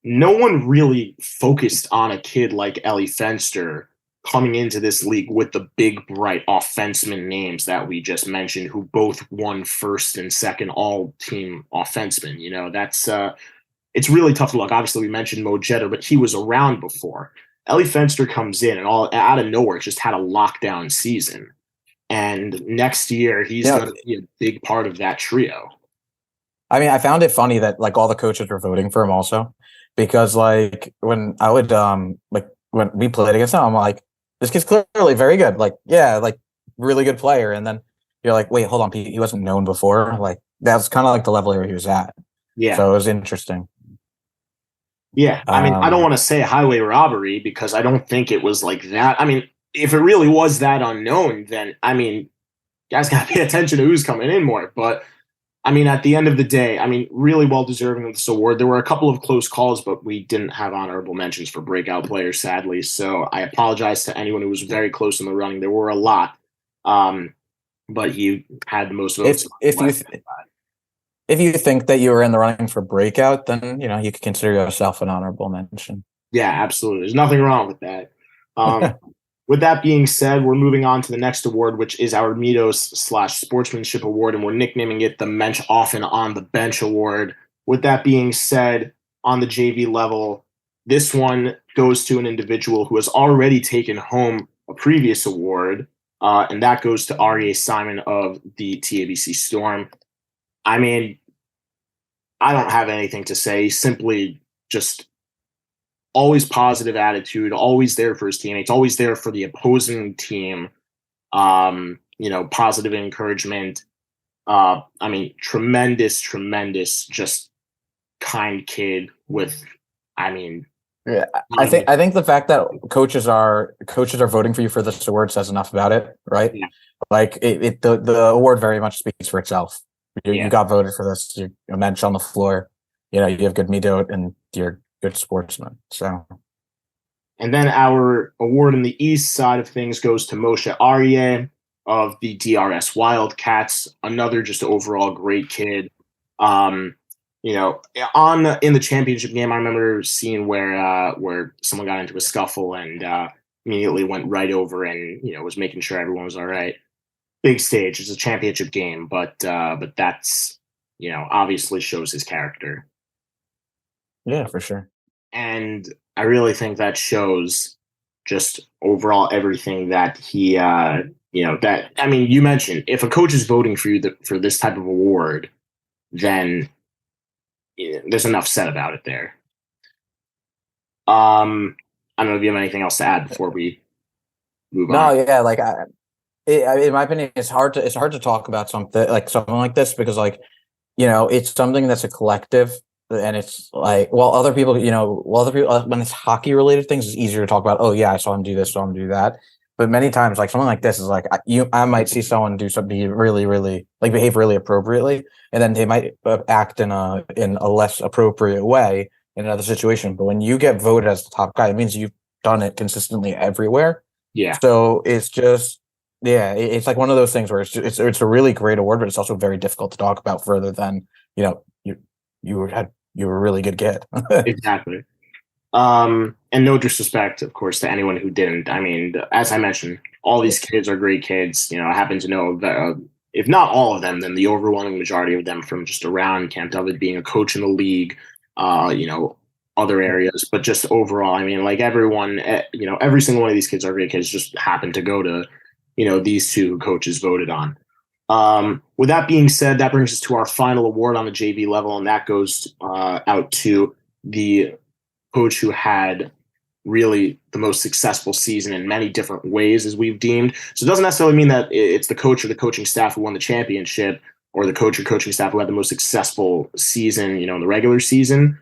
No one really focused on a kid like Ellie Fenster coming into this league with the big, bright offenseman names that we just mentioned, who both won first and second all-team offensemen. You know, that's it's really tough to look. Obviously, we mentioned Mo Jeter, but he was around before. Ellie Fenster comes in and all out of nowhere just had a lockdown season. And next year, he's going to be a big part of that trio. I mean, I found it funny that like all the coaches were voting for him also, because like when I would like when we played against him, I'm like, this kid's clearly very good. Like, yeah, like really good player. And then you're like, wait, hold on, he wasn't known before. Like that's kind of like the level where he was at. Yeah. So it was interesting. Yeah. I mean, I don't want to say highway robbery because I don't think it was like that. I mean, if it really was that unknown, then I mean, guys got to pay attention to who's coming in more. But I mean, at the end of the day, I mean, really well deserving of this award. There were a couple of close calls, but we didn't have honorable mentions for breakout players, sadly. So I apologize to anyone who was very close in the running. There were a lot, but he had the most votes. If you think that you were in the running for breakout, then you know you could consider yourself an honorable mention. Yeah, absolutely. There's nothing wrong with that. With that being said, we're moving on to the next award, which is our Mitos/Sportsmanship Award, and we're nicknaming it the Mensch Often on the Bench Award. With that being said, on the JV level, this one goes to an individual who has already taken home a previous award, and that goes to Aryeh Simon of the TABC Storm. I mean, I don't have anything to say. Simply just always positive attitude, always there for his teammates, always there for the opposing team. You know, positive encouragement. I mean, tremendous, just kind kid with, I mean, yeah, I think the fact that coaches are voting for you for this award says enough about it, right? Yeah. Like the award very much speaks for itself. You got voted for this. You're a mensch on the floor. You know, you have good midot and you're good sportsman. So, and then our award in the East side of things goes to Moshe Aryeh of the DRS Wildcats. Another just overall great kid. You know, in the championship game, I remember seeing where someone got into a scuffle and immediately went right over and was making sure everyone was all right. Big stage. It's a championship game, but that's obviously shows his character. Yeah, for sure. And I really think that shows just overall everything that he that I mean, you mentioned if a coach is voting for you for this type of award, then there's enough said about it there. I don't know if you have anything else to add before we move on. No, yeah, like in my opinion, it's hard to talk about something like this because it's something that's a collective, and it's like other people when it's hockey related things, it's easier to talk about. Oh yeah, I saw him do this, saw him do that. But many times, like something like this is like I might see someone do something really, really behave really appropriately, and then they might act in a less appropriate way in another situation. But when you get voted as the top guy, it means you've done it consistently everywhere. Yeah. So it's just. Yeah, it's like one of those things where it's a really great award, but it's also very difficult to talk about further than you were a really good kid. Exactly. And no disrespect, of course, to anyone who didn't. I mean, as I mentioned, all these kids are great kids. I happen to know that if not all of them, then the overwhelming majority of them from just around Camp David, being a coach in the league. other areas, but just overall, I mean, like everyone, every single one of these kids are great kids. Just happened to go to, these two coaches voted on. With that being said, that brings us to our final award on the JV level, and that goes out to the coach who had really the most successful season in many different ways, as we've deemed. So it doesn't necessarily mean that it's the coach or the coaching staff who won the championship, or the coach or coaching staff who had the most successful season, in the regular season.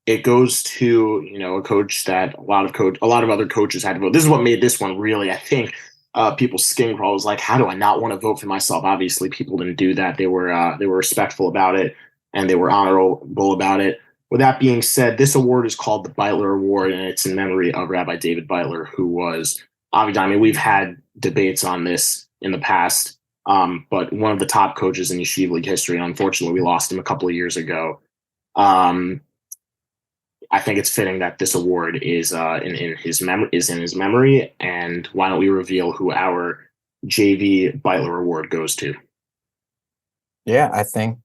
It goes to a coach that a lot of other coaches had to vote. This is what made this one really, I think, people's skin crawl. Was like, how do I not want to vote for myself? Obviously, people didn't do that. They were respectful about it, and they were honorable about it. With that being said, this award is called the Beitler Award, and it's in memory of Rabbi David Beitler, who was Avidan. I mean, we've had debates on this in the past, but one of the top coaches in Yeshiva League history. And unfortunately, we lost him a couple of years ago. I think it's fitting that this award is in his memory. And why don't we reveal who our JV Beitler Award goes to? Yeah, I think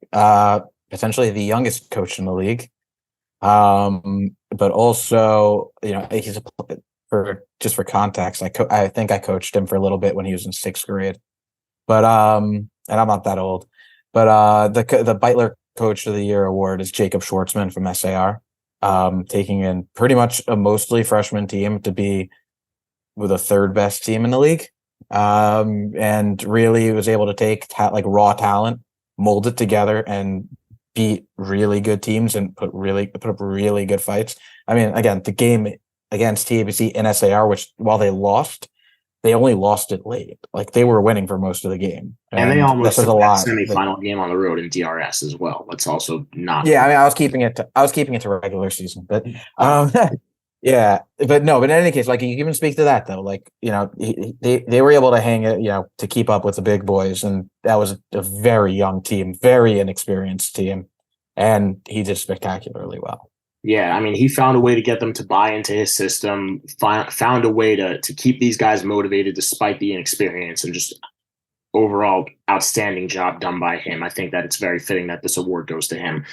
potentially the youngest coach in the league. But also, he's for context, I think I coached him for a little bit when he was in 6th grade, but and I'm not that old. But the Beitler Coach of the Year award is Jacob Schwartzman from SAR, taking in pretty much a mostly freshman team to be with the 3rd best team in the league, and really was able to take raw talent, mold it together, and beat really good teams and put up really good fights. I mean, again, the game against TABC in SAR, which while they lost, they only lost it late. Like they were winning for most of the game, and they almost took a lot. Semifinal game on the road in DRS as well. Let's also not. Yeah, I mean, I was keeping it to regular season, but yeah, but in any case, like you even speak to that though, like they were able to hang it, to keep up with the big boys, and that was a very young team, very inexperienced team, and he did spectacularly well. Yeah, I mean, he found a way to get them to buy into his system, found a way to keep these guys motivated despite the inexperience, and just overall outstanding job done by him. I think that it's very fitting that this award goes to him.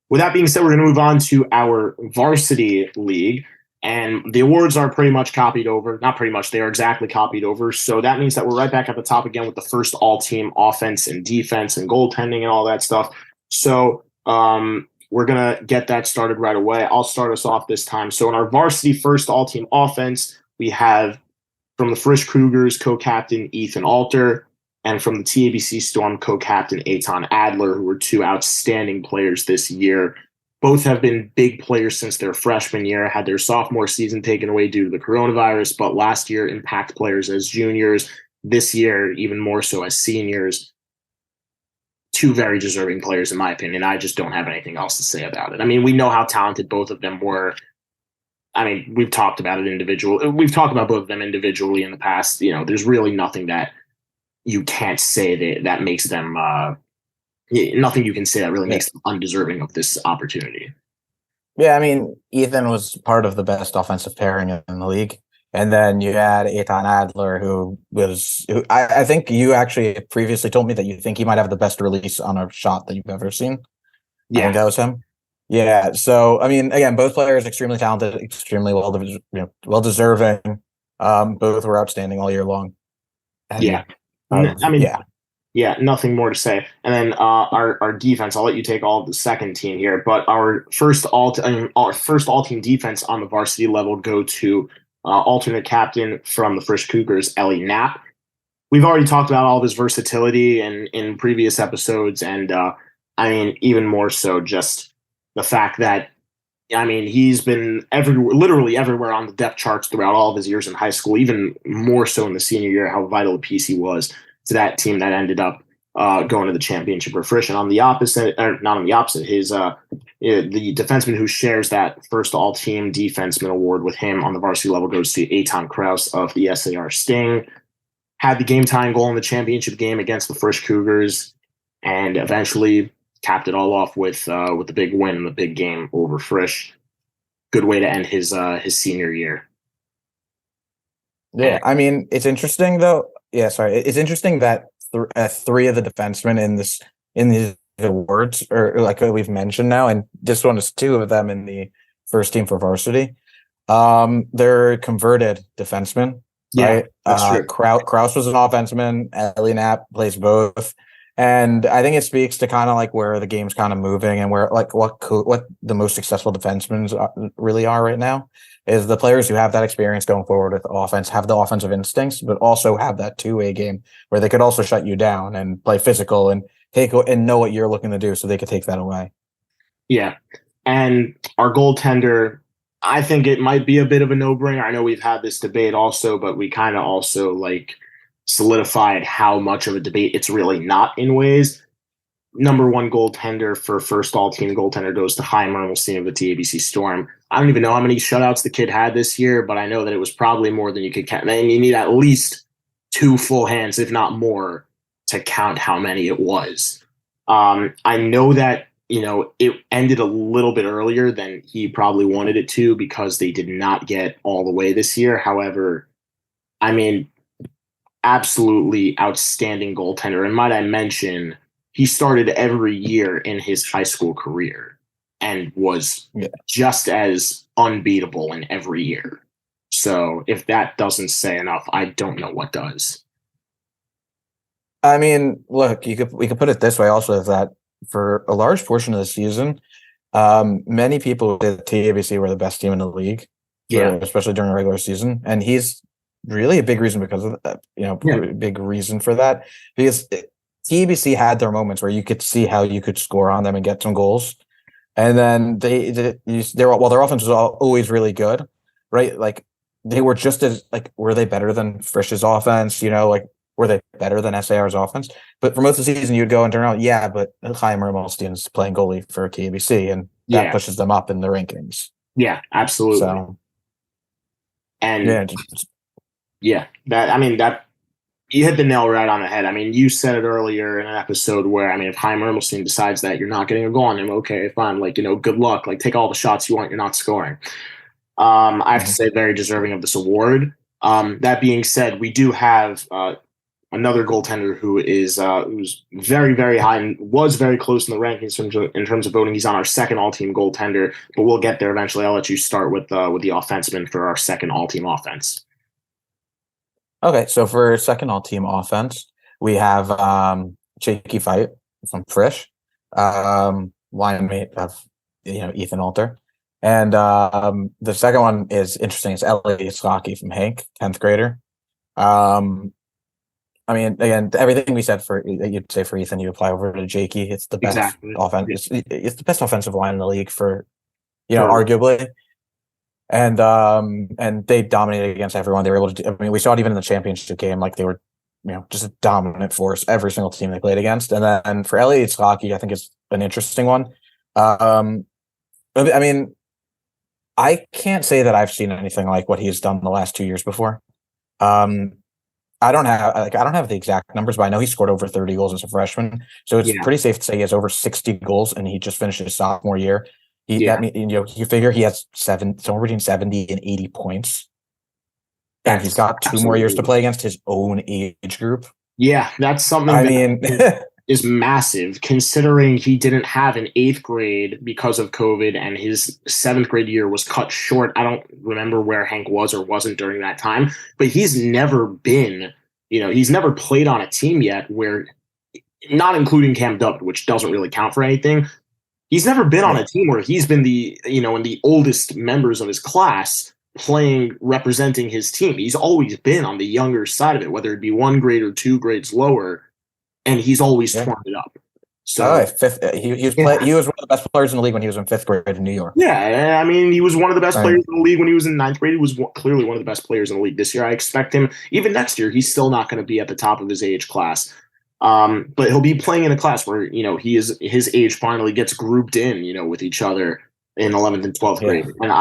With that being said, we're going to move on to our varsity league. And the awards are pretty much copied over. Not pretty much, they are exactly copied over. So that means that we're right back at the top again with the first all-team offense and defense and goaltending and all that stuff. So we're going to get that started right away. I'll start us off this time. So in our varsity first all-team offense, we have from the Frisch Cougars co-captain Ethan Alter, and from the TABC Storm co-captain Eitan Adler, who were 2 outstanding players this year. Both have been big players since their freshman year, had their sophomore season taken away due to the coronavirus, but last year impact players as juniors, this year even more so as seniors. 2 very deserving players, in my opinion. I just don't have anything else to say about it. I mean, we know how talented both of them were. I mean, we've talked about it individually. We've talked about both of them individually in the past. There's really nothing that you can't say that makes them nothing you can say that really makes them undeserving of this opportunity. Yeah, I mean, Ethan was part of the best offensive pairing in the league. And then you had Eitan Adler, who I think you actually previously told me that you think he might have the best release on a shot that you've ever seen. Yeah. I think that was him. Yeah. So, I mean, again, both players extremely talented, extremely well deserving. Both were outstanding all year long. And, yeah. Yeah, nothing more to say. And then our defense, I'll let you take all of the second team here, but our first all-team defense on the varsity level go to alternate captain from the Frisch Cougars, Ellie Knapp. We've already talked about all of his versatility in previous episodes, and I mean, even more so just the fact that, I mean, he's been literally everywhere on the depth charts throughout all of his years in high school, even more so in the senior year, how vital a piece he was to that team that ended up going to the championship for Frisch. And on the opposite, or not on the opposite, the defenseman who shares that first all-team defenseman award with him on the varsity level goes to Eitan Kraus of the SAR Sting. Had the game-tying goal in the championship game against the Frisch Cougars, and eventually capped it all off with the big win in the big game over Frisch. Good way to end his senior year. Yeah, I mean, it's interesting though. Yeah, sorry. It's interesting that 3 of the defensemen in awards, or like we've mentioned now, and this one is two of them in the first team for varsity. They're converted defensemen, Yeah, right? that's true. Kraus was an offenseman. Ellie Knapp plays both, and I think it speaks to kind of like where the game's kind of moving and where like what the most successful defensemen really are right now is the players who have that experience going forward with offense, have the offensive instincts, but also have that two-way game where they could also shut you down and play physical and take and know what you're looking to do, so they could take that away. Yeah. And our goaltender, I think it might be a bit of a no-brainer. I know we've had this debate also, but we kind of also like solidified how much of a debate it's really not in ways. Number one goaltender for first all-team goaltender goes to Chaim Ermelstein of the TABC Storm. I don't even know how many shutouts the kid had this year, but I know that it was probably more than you could count. And you need at least two full hands, if not more, to count how many it was. I know that it ended a little bit earlier than he probably wanted it to because they did not get all the way this year. However, I mean, absolutely outstanding goaltender. And might I mention, he started every year in his high school career and was just as unbeatable in every year. So if that doesn't say enough, I don't know what does. I mean, look, we could put it this way also, is that for a large portion of the season, many people at TABC were the best team in the league, especially during the regular season, and he's really a big reason because of that. Big reason for that, because TABC had their moments where you could see how you could score on them and get some goals, and then their offense was always really good, right? Like they were just as were they better than Frisch's offense? Were they better than SAR's offense? But for most of the season, you'd go and turn around, but Chaim Ermelstein's playing goalie for TABC, and that pushes them up in the rankings. Yeah, absolutely. So, and that you hit the nail right on the head. I mean, you said it earlier in an episode where, if Chaim Ermelstein decides that you're not getting a goal on him, okay, fine, good luck. Take all the shots you want, you're not scoring. I have to say, very deserving of this award. That being said, we do have another goaltender who is who's very, very high and was very close in the rankings in terms of voting. He's on our second all-team goaltender, but we'll get there eventually. I'll let you start with the offenseman for our second all-team offense. Okay, so for second all-team offense, we have Cheeky Fight from Frisch, line mate of Ethan Alter. And the second one is interesting. It's Elliot Slocky from Hank, 10th grader. Again, everything we said you'd say for Ethan, you apply over to Jakey. It's the best offense. It's the best offensive line in the league for, arguably. And they dominated against everyone. They were able to we saw it even in the championship game. They were, just a dominant force every single team they played against. And then for Elliot Slocky, I think it's an interesting one. I can't say that I've seen anything like what he's done the last 2 years before. I don't have the exact numbers, but I know he scored over 30 goals as a freshman. So it's pretty safe to say he has over 60 goals, and he just finished his sophomore year. You figure he has somewhere between 70 and 80 points. And he's got two more years to play against his own age group. Yeah, that's something is massive, considering he didn't have an 8th grade because of COVID, and his 7th grade year was cut short. I don't remember where Hank was or wasn't during that time, but he's never been, he's never played on a team yet where, not including Cam Dubbin, which doesn't really count for anything, he's never been on a team where he's been the, in the oldest members of his class representing his team. He's always been on the younger side of it, whether it be 1 grade or 2 grades lower. And he's always torn it up. So he was one of the best players in the league when he was in 5th grade in New York. Yeah, he was one of the best players in the league when he was in 9th grade. He was clearly one of the best players in the league this year. I expect him, even next year, he's still not going to be at the top of his age class. But he'll be playing in a class where, his age finally gets grouped in, with each other in 11th and 12th grade. And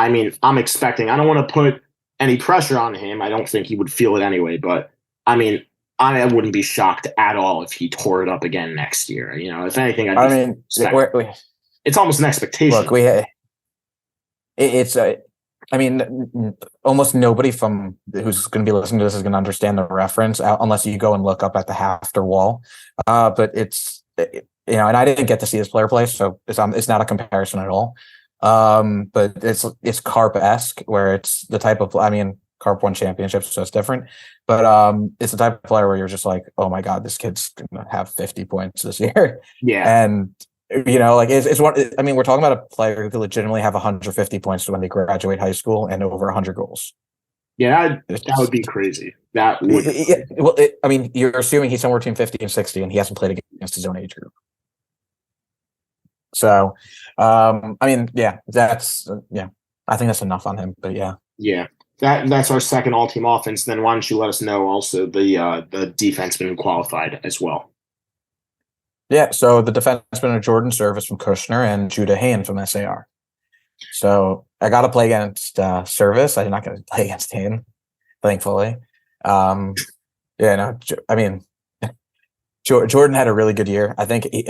I'm expecting, I don't want to put any pressure on him. I don't think he would feel it anyway, but I wouldn't be shocked at all if he tore it up again next year. If anything, it's almost an expectation. Look, almost nobody from who's going to be listening to this is going to understand the reference unless you go and look up at the Hafter wall. But it's and I didn't get to see this player play, so it's not a comparison at all. But it's Carp-esque, where it's the type of, I mean, Carp won championships, so it's different. But it's the type of player where you're just like, oh my God, this kid's gonna have 50 points this year. Yeah. And like it's one. I mean, we're talking about a player who could legitimately have 150 points when they graduate high school and over 100 goals. Yeah, that would be crazy. That would. Well, I mean, you're assuming he's somewhere between 50 and 60, and he hasn't played against his own age group. So, I mean, I think that's enough on him. But yeah, that's our second all-team offense. Then why don't you let us know also the defenseman qualified as well? Yeah, so the defensemen are Jordan Service from Kushner and Judah Hain from SAR. So I got to play against Service. I'm not going to play against Hain, thankfully. I mean, Jordan had a really good year. I think. He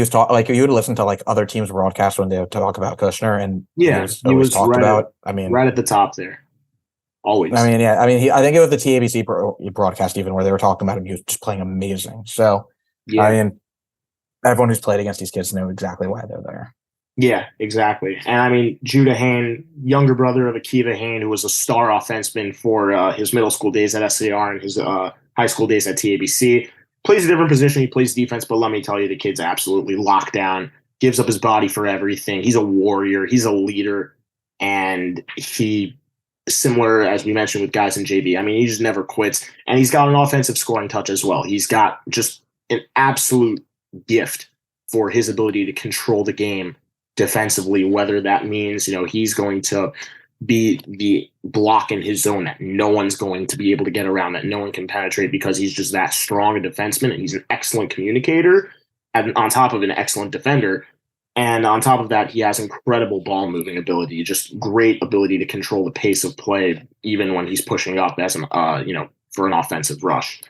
was like you would listen to like other teams' broadcasts when they would talk about Kushner, and he was talked right about. Right at the top there. Always. I think it was the TABC broadcast even where they were talking about him. He was just playing amazing. So I mean, everyone who's played against these kids know exactly why they're there. Yeah, exactly. And I mean, Judah Hain, younger brother of Akiva Hain, who was a star offenseman for his middle school days at SAR and his high school days at TABC. Plays a different position. He plays defense, but let me tell you, the kid's absolutely locked down, gives up his body for everything. He's a warrior. He's a leader. And he, similar as we mentioned with guys in JV, I mean, he just never quits. And he's got an offensive scoring touch as well. He's got just an absolute gift for his ability to control the game defensively, whether that means, he's going to be the block in his zone that no one's going to be able to get around, that no one can penetrate because he's just that strong a defenseman and he's an excellent communicator and on top of an excellent defender. And on top of that, he has incredible ball moving ability, just great ability to control the pace of play, even when he's pushing up as for an offensive rush.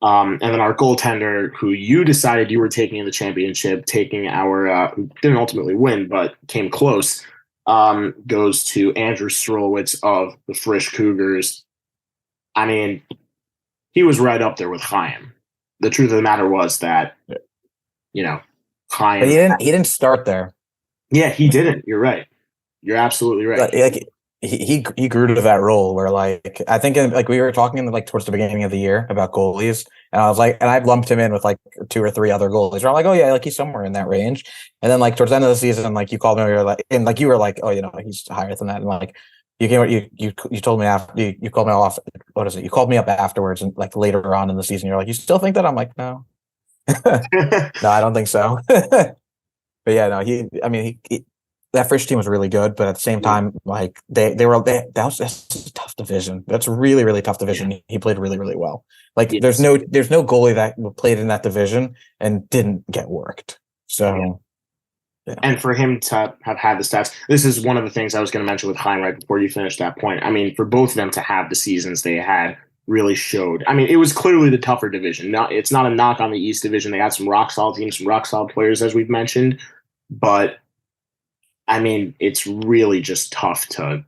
And then our goaltender, who you decided you were taking in the championship, taking our who didn't ultimately win but came close, goes to Andrew Strolowitz of the Frisch Cougars. I mean, he was right up there with Chaim. The truth of the matter was that, Chaim. But he didn't start there. Yeah, he didn't. You're right. You're absolutely right. Like he grew to that role where, like, I think we were talking towards the beginning of the year about goalies, and I was like, and I lumped him in with like 2 or 3 other goalies. Where I'm like, oh yeah, like he's somewhere in that range. And then like towards the end of the season, like you called me, you were like, oh, he's higher than that. And like you told me after you called me off. What is it? You called me up afterwards and like later on in the season, you're like, you still think that? I'm like, no, no, I don't think so. But yeah, no, that Frisch team was really good, but at the same time, like that's a tough division. That's a really, really tough division. Yeah. He played really, really well. Like there's no goalie that played in that division and didn't get worked. So, yeah. And for him to have had the stats, this is one of the things I was going to mention with Chaim right before you finished that point. I mean, for both of them to have the seasons they had really showed. I mean, it was clearly the tougher division. It's not a knock on the East Division. They had some rock solid teams, some rock solid players, as we've mentioned, but I mean, it's really just tough to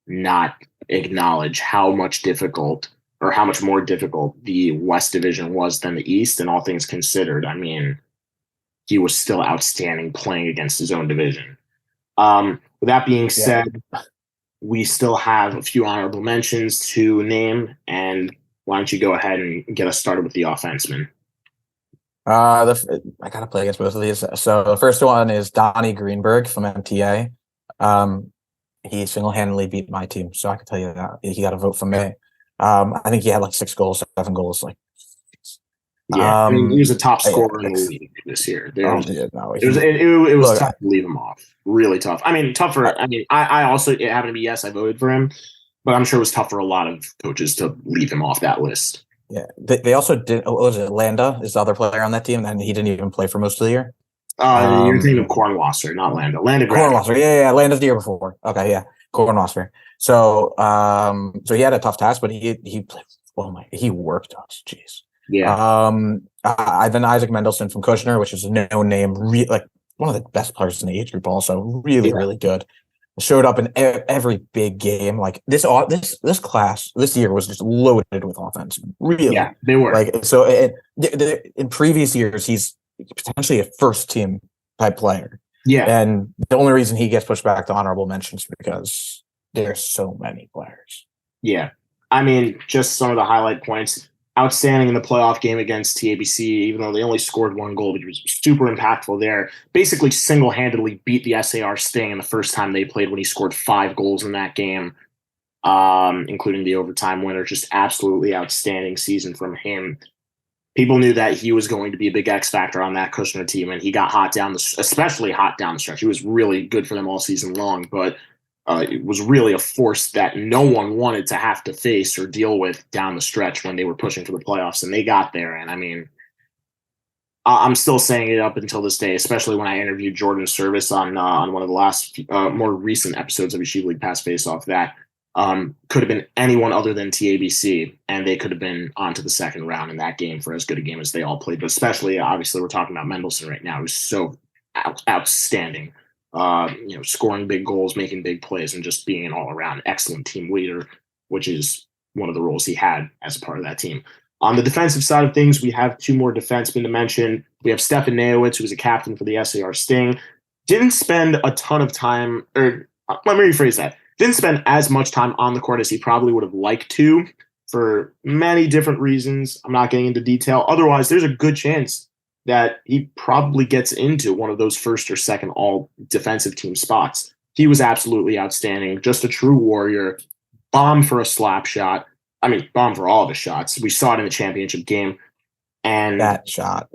not acknowledge how much more difficult the West Division was than the East, and all things considered. I mean, he was still outstanding playing against his own division. With that being said, we still have a few honorable mentions to name, and why don't you go ahead and get us started with the offenseman? I gotta play against both of these. So the first one is Donnie Greenberg from MTA. He single-handedly beat my team, so I can tell you that he got a vote from me. I think he had like 6 goals, 7 goals. Like, yeah, I mean, he was a top scorer in the league this year. It was tough to leave him off. Really tough. I mean, tougher. I mean, I also, it happened to be I voted for him, but I'm sure it was tough for a lot of coaches to leave him off that list. Yeah, they also did. What was it? Landa is the other player on that team, and he didn't even play for most of the year. You're thinking of Kornwasser, not Landa. Kornwasser, yeah, Landa's the year before. Okay, yeah, Kornwasser. So, so he had a tough task, but he played. Oh my, he worked us. Jeez. Yeah. Then Isaac Mendelson from Kushner, which is a no name, like one of the best players in the age group. Also, really, really good. Showed up in every big game. Like this class this year was just loaded with offense. Really, yeah, they were. Like so. In previous years, he's potentially a first team type player. Yeah. And the only reason he gets pushed back to honorable mentions because there's so many players. Yeah. I mean, just some of the highlight points. Outstanding in the playoff game against TABC, even though they only scored one goal, but he was super impactful there. Basically single-handedly beat the SAR Sting in the first time they played when he scored 5 goals in that game, including the overtime winner. Just absolutely outstanding season from him. People knew that he was going to be a big X factor on that Kushner team, and he got especially hot down the stretch. He was really good for them all season long, but it was really a force that no one wanted to have to face or deal with down the stretch when they were pushing for the playoffs, and they got there. And I mean, I'm still saying it up until this day, especially when I interviewed Jordan Service on one of the last more recent episodes of Yeshiva League Pass Faceoff, that could have been anyone other than TABC, and they could have been on to the second round in that game for as good a game as they all played. But especially, obviously, we're talking about Mendelsohn right now, who's so outstanding. Scoring big goals, making big plays, and just being an all-around excellent team leader, which is one of the roles he had as a part of that team. On the defensive side of things, we have 2 more defensemen to mention. We have Stefan Neowitz, who was a captain for the SAR Sting. Didn't spend a ton of time, or let me rephrase that. Didn't spend as much time on the court as he probably would have liked to for many different reasons. I'm not getting into detail. Otherwise, there's a good chance that he probably gets into one of those first or second all defensive team spots. He was absolutely outstanding, just a true warrior, bomb for a slap shot. I mean, bomb for all of his shots. We saw it in the championship game. And that shot.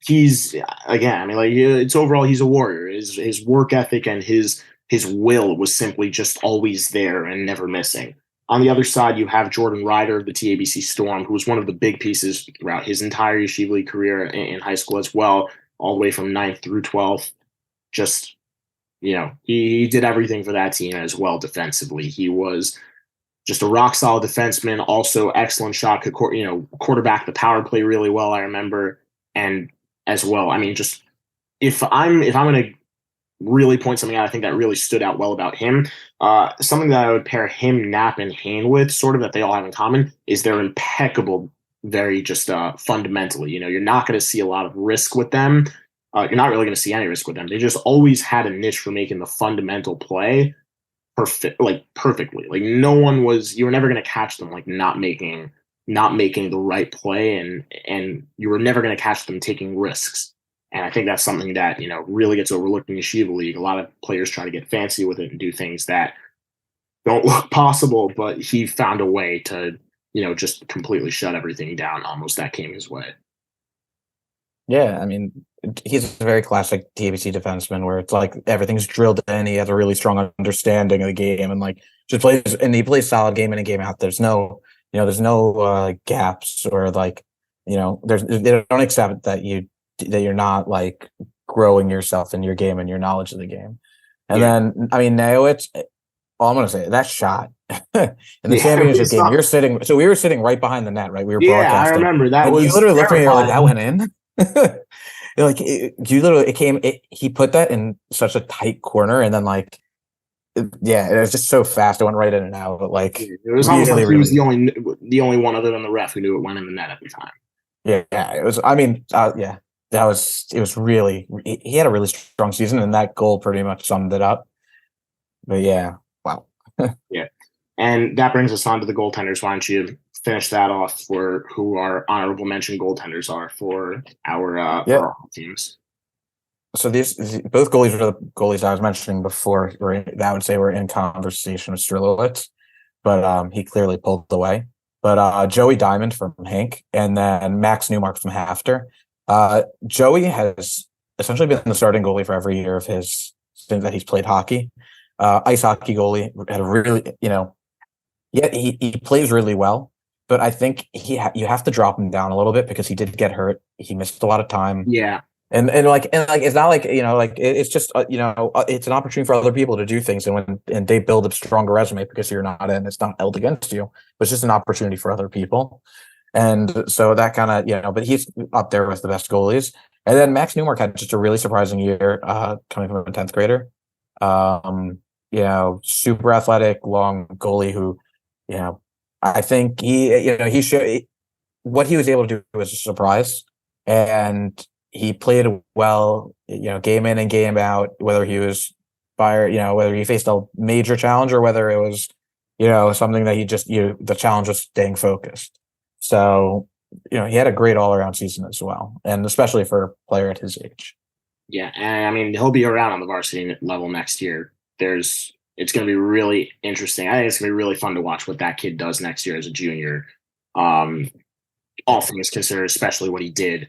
He's, again, I mean, like, it's overall, he's a warrior. His work ethic and his will was simply just always there and never missing. On the other side, you have Jordan Ryder of the TABC Storm, who was one of the big pieces throughout his entire Yeshiva League career in high school as well, all the way from 9th through 12th. Just, he did everything for that team as well defensively. He was just a rock-solid defenseman, also excellent shot, could quarterback the power play really well, I remember. And as well, I mean, just if I'm going to really point something out, I think that really stood out well about him. Something that I would pair him, Knapp, and Hain with, sort of, that they all have in common, is they're impeccable, very just fundamentally. You're not going to see a lot of risk with them. You're not really going to see any risk with them. They just always had a niche for making the fundamental play perfectly. Like, you were never going to catch them like not making the right play, and you were never going to catch them taking risks. And I think that's something that, really gets overlooked in Yeshiva League. A lot of players try to get fancy with it and do things that don't look possible, but he found a way to, just completely shut everything down almost that came his way. Yeah, I mean, he's a very classic TABC defenseman where it's like everything's drilled in. He has a really strong understanding of the game and he plays solid game in and game out. There's no gaps or they don't accept that you're not like growing yourself in your game and your knowledge of the game. And then, I mean, Neowitz, I'm going to say that shot in the championship game, we were sitting right behind the net, right? We were broadcasting. I remember that. You literally looked at me like, that went in. He put that in such a tight corner, and then it was just so fast. It went right in and out. But it was almost like he was the only one other than the ref who knew it went in the net at the time. Yeah, it was. I mean, it was really. He had a really strong season, and that goal pretty much summed it up. But yeah, wow. Yeah, and that brings us on to the goaltenders. Why don't you finish that off for who our honorable mention goaltenders are for our teams? So these both goalies are the goalies I was mentioning before. I would say we're in conversation with Strelowitz, but he clearly pulled away. But Joey Diamond from Hank, and then Max Newmark from Hafter. Joey has essentially been the starting goalie for every year of his stint that he's played hockey. Ice hockey goalie, had a really, he plays really well. But I think you have to drop him down a little bit because he did get hurt. He missed a lot of time. Yeah. And it's not like, it's just, it's an opportunity for other people to do things. And they build a stronger resume because you're not in, it's not held against you, but it's just an opportunity for other people. And so that kind of, but he's up there with the best goalies. And then Max Newmark had just a really surprising year coming from a 10th grader. Super athletic, long goalie who, I think he showed what he was able to do was a surprise. And he played well, game in and game out, whether he was fired, whether he faced a major challenge or whether it was, something that he just, the challenge was staying focused. So, he had a great all around season as well, and especially for a player at his age. Yeah, and I mean he'll be around on the varsity level next year. It's going to be really interesting. I think it's going to be really fun to watch what that kid does next year as a junior. All things considered, especially what he did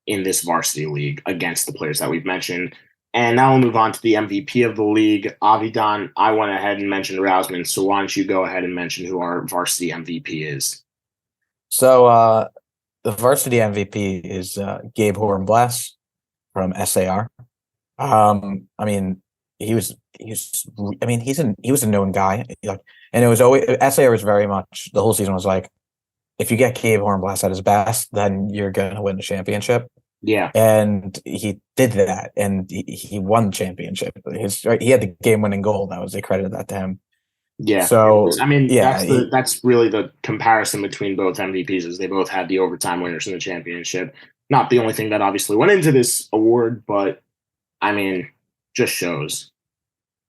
in this varsity league against the players that we've mentioned. And now we'll move on to the MVP of the league. Avidan, I went ahead and mentioned Rousman, so why don't you go ahead and mention who our varsity MVP is? So the varsity MVP is Gabe Hornblass from SAR. I mean, he was he was a known guy, and it was always SAR was very much the whole season was like, if you get Gabe Hornblass at his best, then you're going to win the championship. Yeah. And he did that, and he won the championship. He had the game-winning goal. They credited that to him. Yeah. So, I mean, yeah, that's really the comparison between both MVPs is they both had the overtime winners in the championship. Not the only thing that obviously went into this award, but I mean, just shows.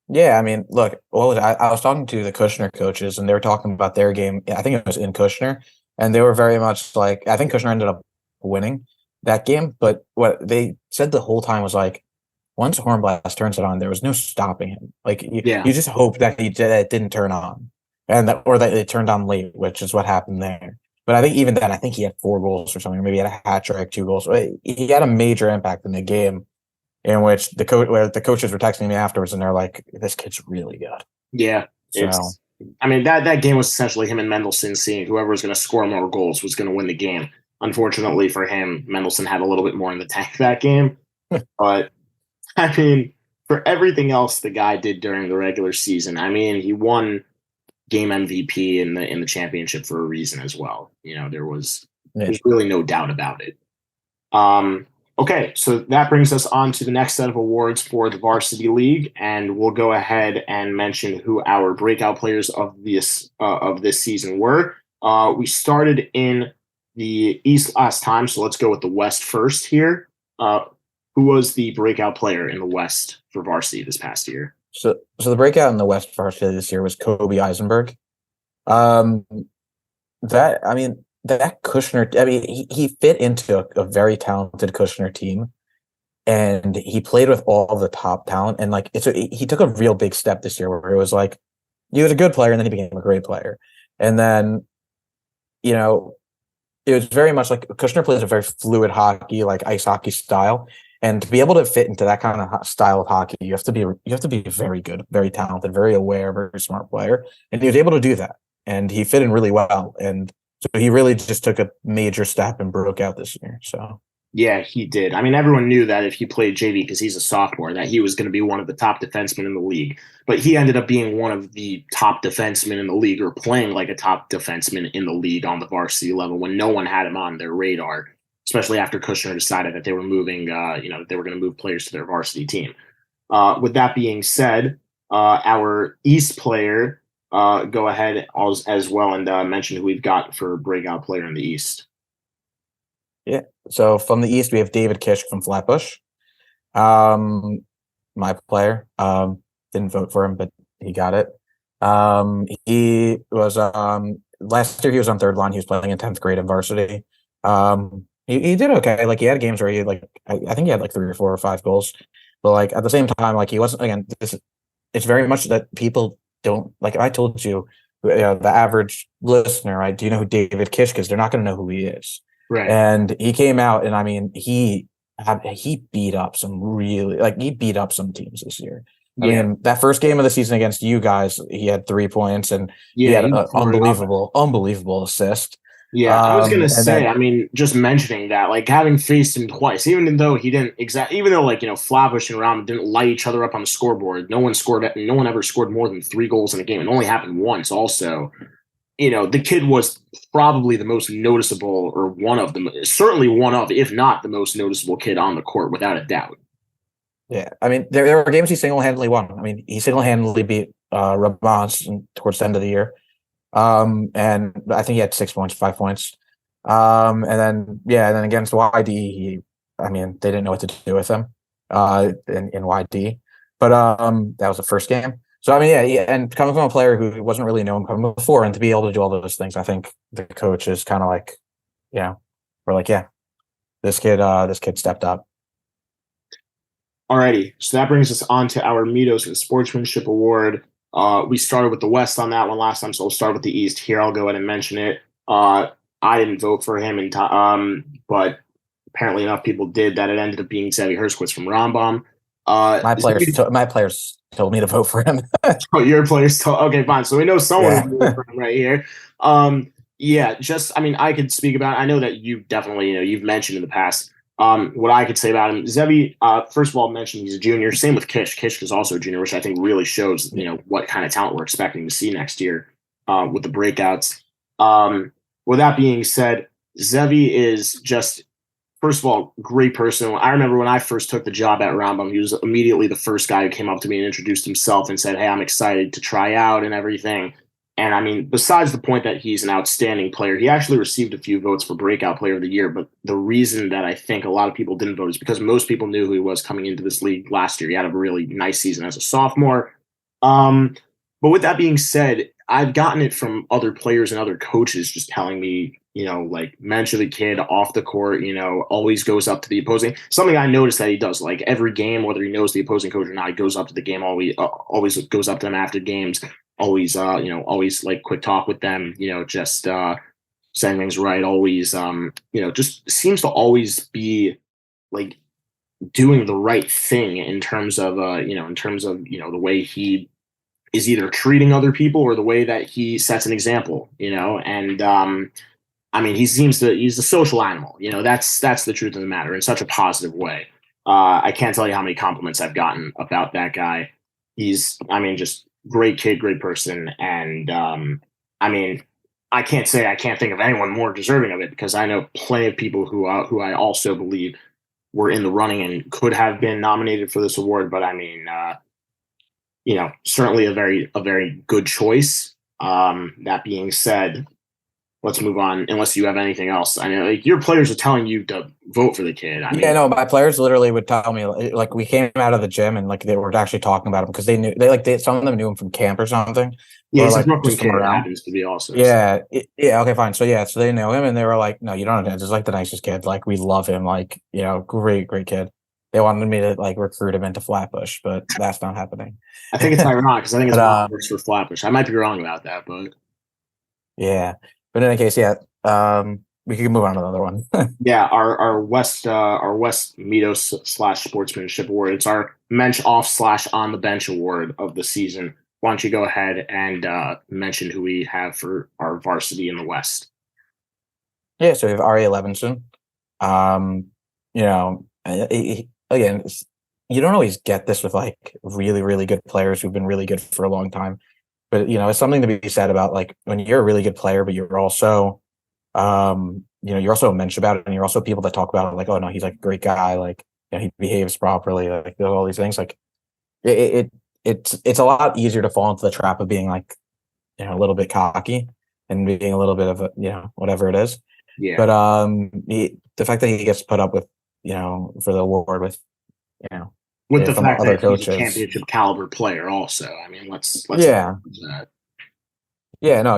Yeah, I mean, look, I was talking to the Kushner coaches, and they were talking about their game. I think it was in Kushner, and they were very much like, I think Kushner ended up winning that game, but what they said the whole time was like, once Hornblass turns it on, there was no stopping him. Like you just hope that it didn't turn on, or that it turned on late, which is what happened there. But I think even then, I think he had 4 goals or something, or maybe he had a hat trick, 2 goals. He had a major impact in the game, in which the coaches were texting me afterwards, and they're like, "This kid's really good." Yeah, I mean that game was essentially him and Mendelsohn seeing whoever was going to score more goals was going to win the game. Unfortunately for him, Mendelsohn had a little bit more in the tank that game. But, I mean, for everything else the guy did during the regular season, I mean, he won game MVP in the championship for a reason as well. There's really no doubt about it. Okay, so that brings us on to the next set of awards for the Varsity League, and we'll go ahead and mention who our breakout players of this season were. We started in the East last time, so let's go with the West first here. Who was the breakout player in the West for varsity this past year? So the breakout in the West varsity this year was Kobe Eisenberg. That Kushner, I mean, he fit into a very talented Kushner team, and he played with all the top talent. And he took a real big step this year where it was like, he was a good player and then he became a great player. And then, it was very much like Kushner plays a very fluid hockey, like ice hockey style. And to be able to fit into that kind of style of hockey, you have to be very good, very talented, very aware, very smart player. And he was able to do that. And he fit in really well. And so he really just took a major step and broke out this year. So yeah, he did. I mean, everyone knew that if he played JV because he's a sophomore, that he was going to be one of the top defensemen in the league. But he ended up being one of the top defensemen in the league, or playing like a top defenseman in the league on the varsity level when no one had him on their radar, especially after Kushner decided that they were moving, they were going to move players to their varsity team. With that being said, our East player, go ahead as well and mention who we've got for breakout player in the East. Yeah. So from the East, we have David Kish from Flatbush. My player. Didn't vote for him, but he got it. He was last year he was on third line. He was playing in 10th grade in varsity. He did okay. Like he had games where he I think he had like 3 or 4 or 5 goals. But at the same time, he wasn't, again, it's very much that people don't, like I told you, the average listener, right? Do you know who David Kish is? They're not going to know who he is. Right. And he came out, and I mean, he beat up some teams this year. I mean, that first game of the season against you guys, he had 3 points, and he had an unbelievable assist. Yeah, I was gonna say. I mean, just mentioning that, having faced him twice, even though he didn't Flatbush and Rahm didn't light each other up on the scoreboard. No one ever scored more than 3 goals in a game. It only happened once. Also, the kid was probably the most noticeable, or certainly one of, if not the most noticeable kid on the court, without a doubt. Yeah, I mean, there were games he single-handedly won. I mean, he single-handedly beat Ramones towards the end of the year. And I think he had 6 points, 5 points. And then against YD, I mean, they didn't know what to do with him in YD. But that was the first game. So I mean, yeah, and coming from a player who wasn't really known coming before, and to be able to do all those things, I think the coach is kind of like, we're like, yeah, this kid stepped up. Alrighty, so that brings us on to our Mitos and Sportsmanship Award. We started with the West on that one last time, so we'll start with the East. Here, I'll go ahead and mention it. I didn't vote for him, but apparently enough people did that it ended up being Xavier Herskowitz from Rambam. My players told me to vote for him. Oh, your players told. Okay, fine. So we know someone Yeah. voted for him right here. Yeah, just I mean, I could speak about it. I know that you definitely, you've mentioned in the past. What I could say about him, Zevi, first of all, mentioned he's a junior. Same with Kish. Kish is also a junior, which I think really shows, what kind of talent we're expecting to see next year with the breakouts. With that being said, Zevi is just, first of all, great person. I remember when I first took the job at Rambam, he was immediately the first guy who came up to me and introduced himself and said, "Hey, I'm excited to try out and everything." And I mean, besides the point that he's an outstanding player, he actually received a few votes for Breakout Player of the Year. But the reason that I think a lot of people didn't vote is because most people knew who he was coming into this league last year. He had a really nice season as a sophomore. But with that being said, I've gotten it from other players and other coaches just telling me, like, mention the kid off the court, always goes up to the opposing. Something I noticed that he does, like every game, whether he knows the opposing coach or not, he goes up to the game, always goes up to them after games, always, always like quick talk with them, just saying things right, always, just seems to always be like doing the right thing in terms of, the way he is either treating other people or the way that he sets an example, and I mean, he's a social animal, that's the truth of the matter in such a positive way. I can't tell you how many compliments I've gotten about that guy. I mean, just great kid, great person. And I mean, I can't think of anyone more deserving of it because I know plenty of people who I also believe were in the running and could have been nominated for this award. But I mean, certainly a very good choice. That being said, let's move on. Unless you have anything else, I know your players are telling you to vote for the kid. I mean, no, my players literally would tell me, like, we came out of the gym and like they were actually talking about him because they knew some of them knew him from camp or something. Yeah, or he's like a Brooklyn just from kid. around. Happens to be also. Yeah, okay, fine. So so they know him and they were like, "No, you don't understand. This is like the nicest kid. Like we love him. Like great kid." They wanted me to like recruit him into Flatbush, but that's not happening. I think it's ironic because I think it's But, works for Flatbush. I might be wrong about that, but yeah. But in any case, we can move on to another one. yeah, our West Mitos / Sportsmanship Award. It's our mensch off / on the bench award of the season. Why don't you go ahead and mention who we have for our varsity in the West? Yeah, so we have Ari Levinson. Again, you don't always get this with like really, really good players who've been really good for a long time. But it's something to be said about like when you're a really good player, but you're also you're also a mensch about it, and you're also people that talk about it like, oh no, he's like a great guy, like he behaves properly, like all these things. Like it's a lot easier to fall into the trap of being like a little bit cocky and being a little bit of a whatever it is. Yeah. But the fact that he gets put up with for the award with with the fact other that coaches, he's a championship caliber player, also. I mean, let's yeah. That. No,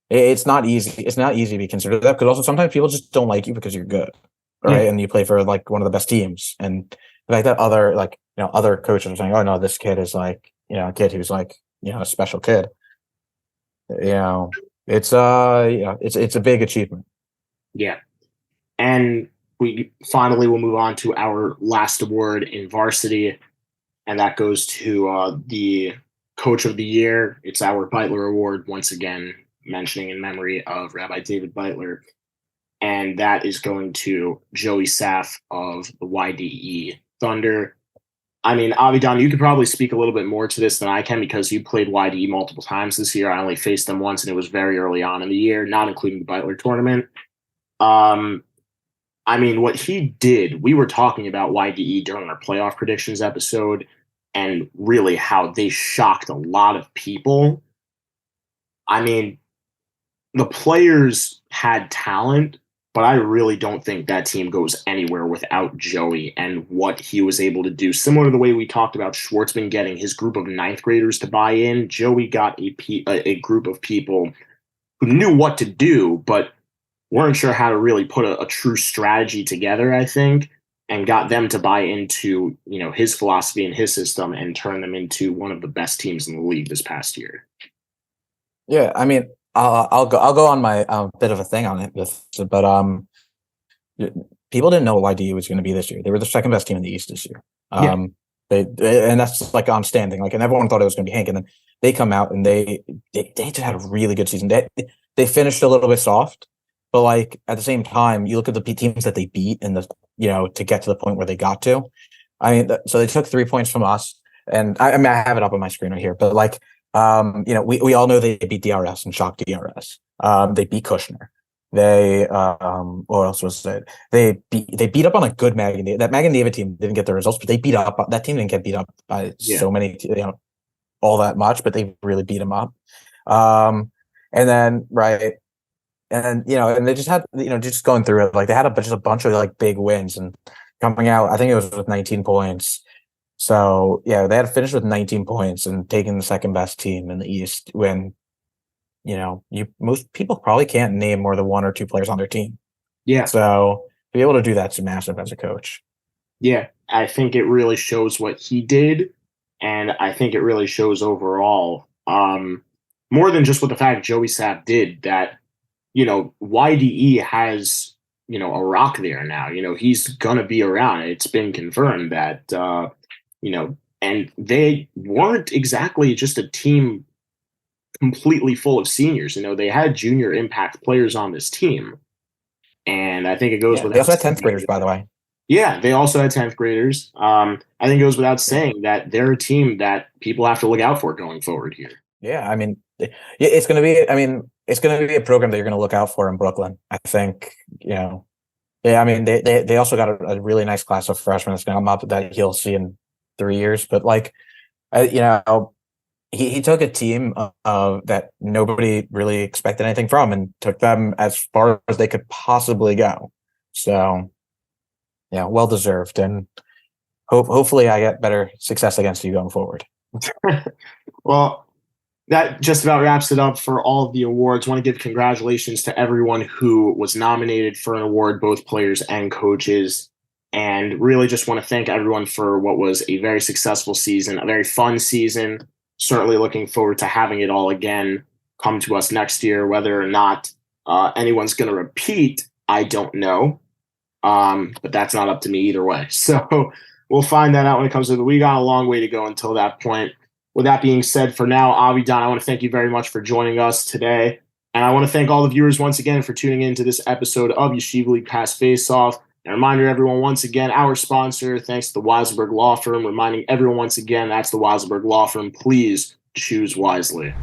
it's not easy. It's not easy to be considered that because also sometimes people just don't like you because you're good, right? Yeah. And you play for like one of the best teams, and the fact that other coaches are saying, "Oh no, this kid is like a kid who's like a special kid." It's it's a big achievement. Yeah, and we finally will move on to our last award in varsity, and that goes to the Coach of the Year. It's our Beitler Award once again, mentioning in memory of Rabbi David Beitler, and that is going to Joey Saff of the YDE Thunder. I mean, Avidan, you could probably speak a little bit more to this than I can because you played YDE multiple times this year. I only faced them once, and it was very early on in the year, not including the Beitler tournament. I mean, what he did, we were talking about YDE during our playoff predictions episode, and really how they shocked a lot of people. I mean, the players had talent, But I really don't think that team goes anywhere without Joey and what he was able to do. Similar to the way we talked about Schwartzman getting his group of ninth graders to buy in, Joey got a group of people who knew what to do, but weren't sure how to really put a true strategy together, I think, and got them to buy into, his philosophy and his system and turn them into one of the best teams in the league this past year. Yeah, I mean, I'll go on my bit of a thing on it, but people didn't know what YDU was going to be this year. They were the second best team in the East this year. And that's like on standing, like, and everyone thought it was going to be Hank, and then they come out and they just had a really good season. They finished a little bit soft, but like at the same time, you look at the teams that they beat in the to get to the point where they got to. I mean, so they took 3 points from us, and I mean I have it up on my screen right here, but like. We all know they beat DRS and shocked DRS. They beat Kushner. They what else was it? They beat up on a good Magan. That Magan David team didn't get the results, but they beat up that team didn't get beat up by so many, all that much, but they really beat them up. And then right, and and they just had just going through it, like they had just a bunch of like big wins and coming out. I think it was with 19 points. So yeah, they had to finish with 19 points and taking the second best team in the East when, most people probably can't name more than one or two players on their team. Yeah. So to be able to do that's massive as a coach. Yeah, I think it really shows what he did, and I think it really shows overall, more than just what the fact Joey Sapp did, that, YDE has, a rock there now. He's gonna be around. It's been confirmed that and they weren't exactly just a team completely full of seniors. They had junior impact players on this team. And I think it goes without they also had 10th graders, by the way. Yeah, they also had 10th graders. I think it goes without saying that they're a team that people have to look out for going forward here. Yeah, I mean, it's going to be a program that you're going to look out for in Brooklyn. I think, Yeah, I mean, they also got a really nice class of freshmen that's going to come up that you'll see in 3 years, but like, he took a team that nobody really expected anything from and took them as far as they could possibly go. So, yeah, well deserved, and hopefully I get better success against you going forward. Well, that just about wraps it up for all of the awards. I want to give congratulations to everyone who was nominated for an award, both players and coaches. And really just want to thank everyone for what was a very successful season, a very fun season. Certainly looking forward to having it all again come to us next year. Whether or not anyone's going to repeat, I don't know. But that's not up to me either way. So we'll find that out when it comes to it. We got a long way to go until that point. With that being said, for now, Avidan, I want to thank you very much for joining us today. And I want to thank all the viewers once again for tuning into this episode of Yeshiva League Pass Faceoff. And a reminder, everyone, once again, our sponsor, thanks to the Weiselberg Law Firm, reminding everyone once again, that's the Weiselberg Law Firm. Please choose wisely.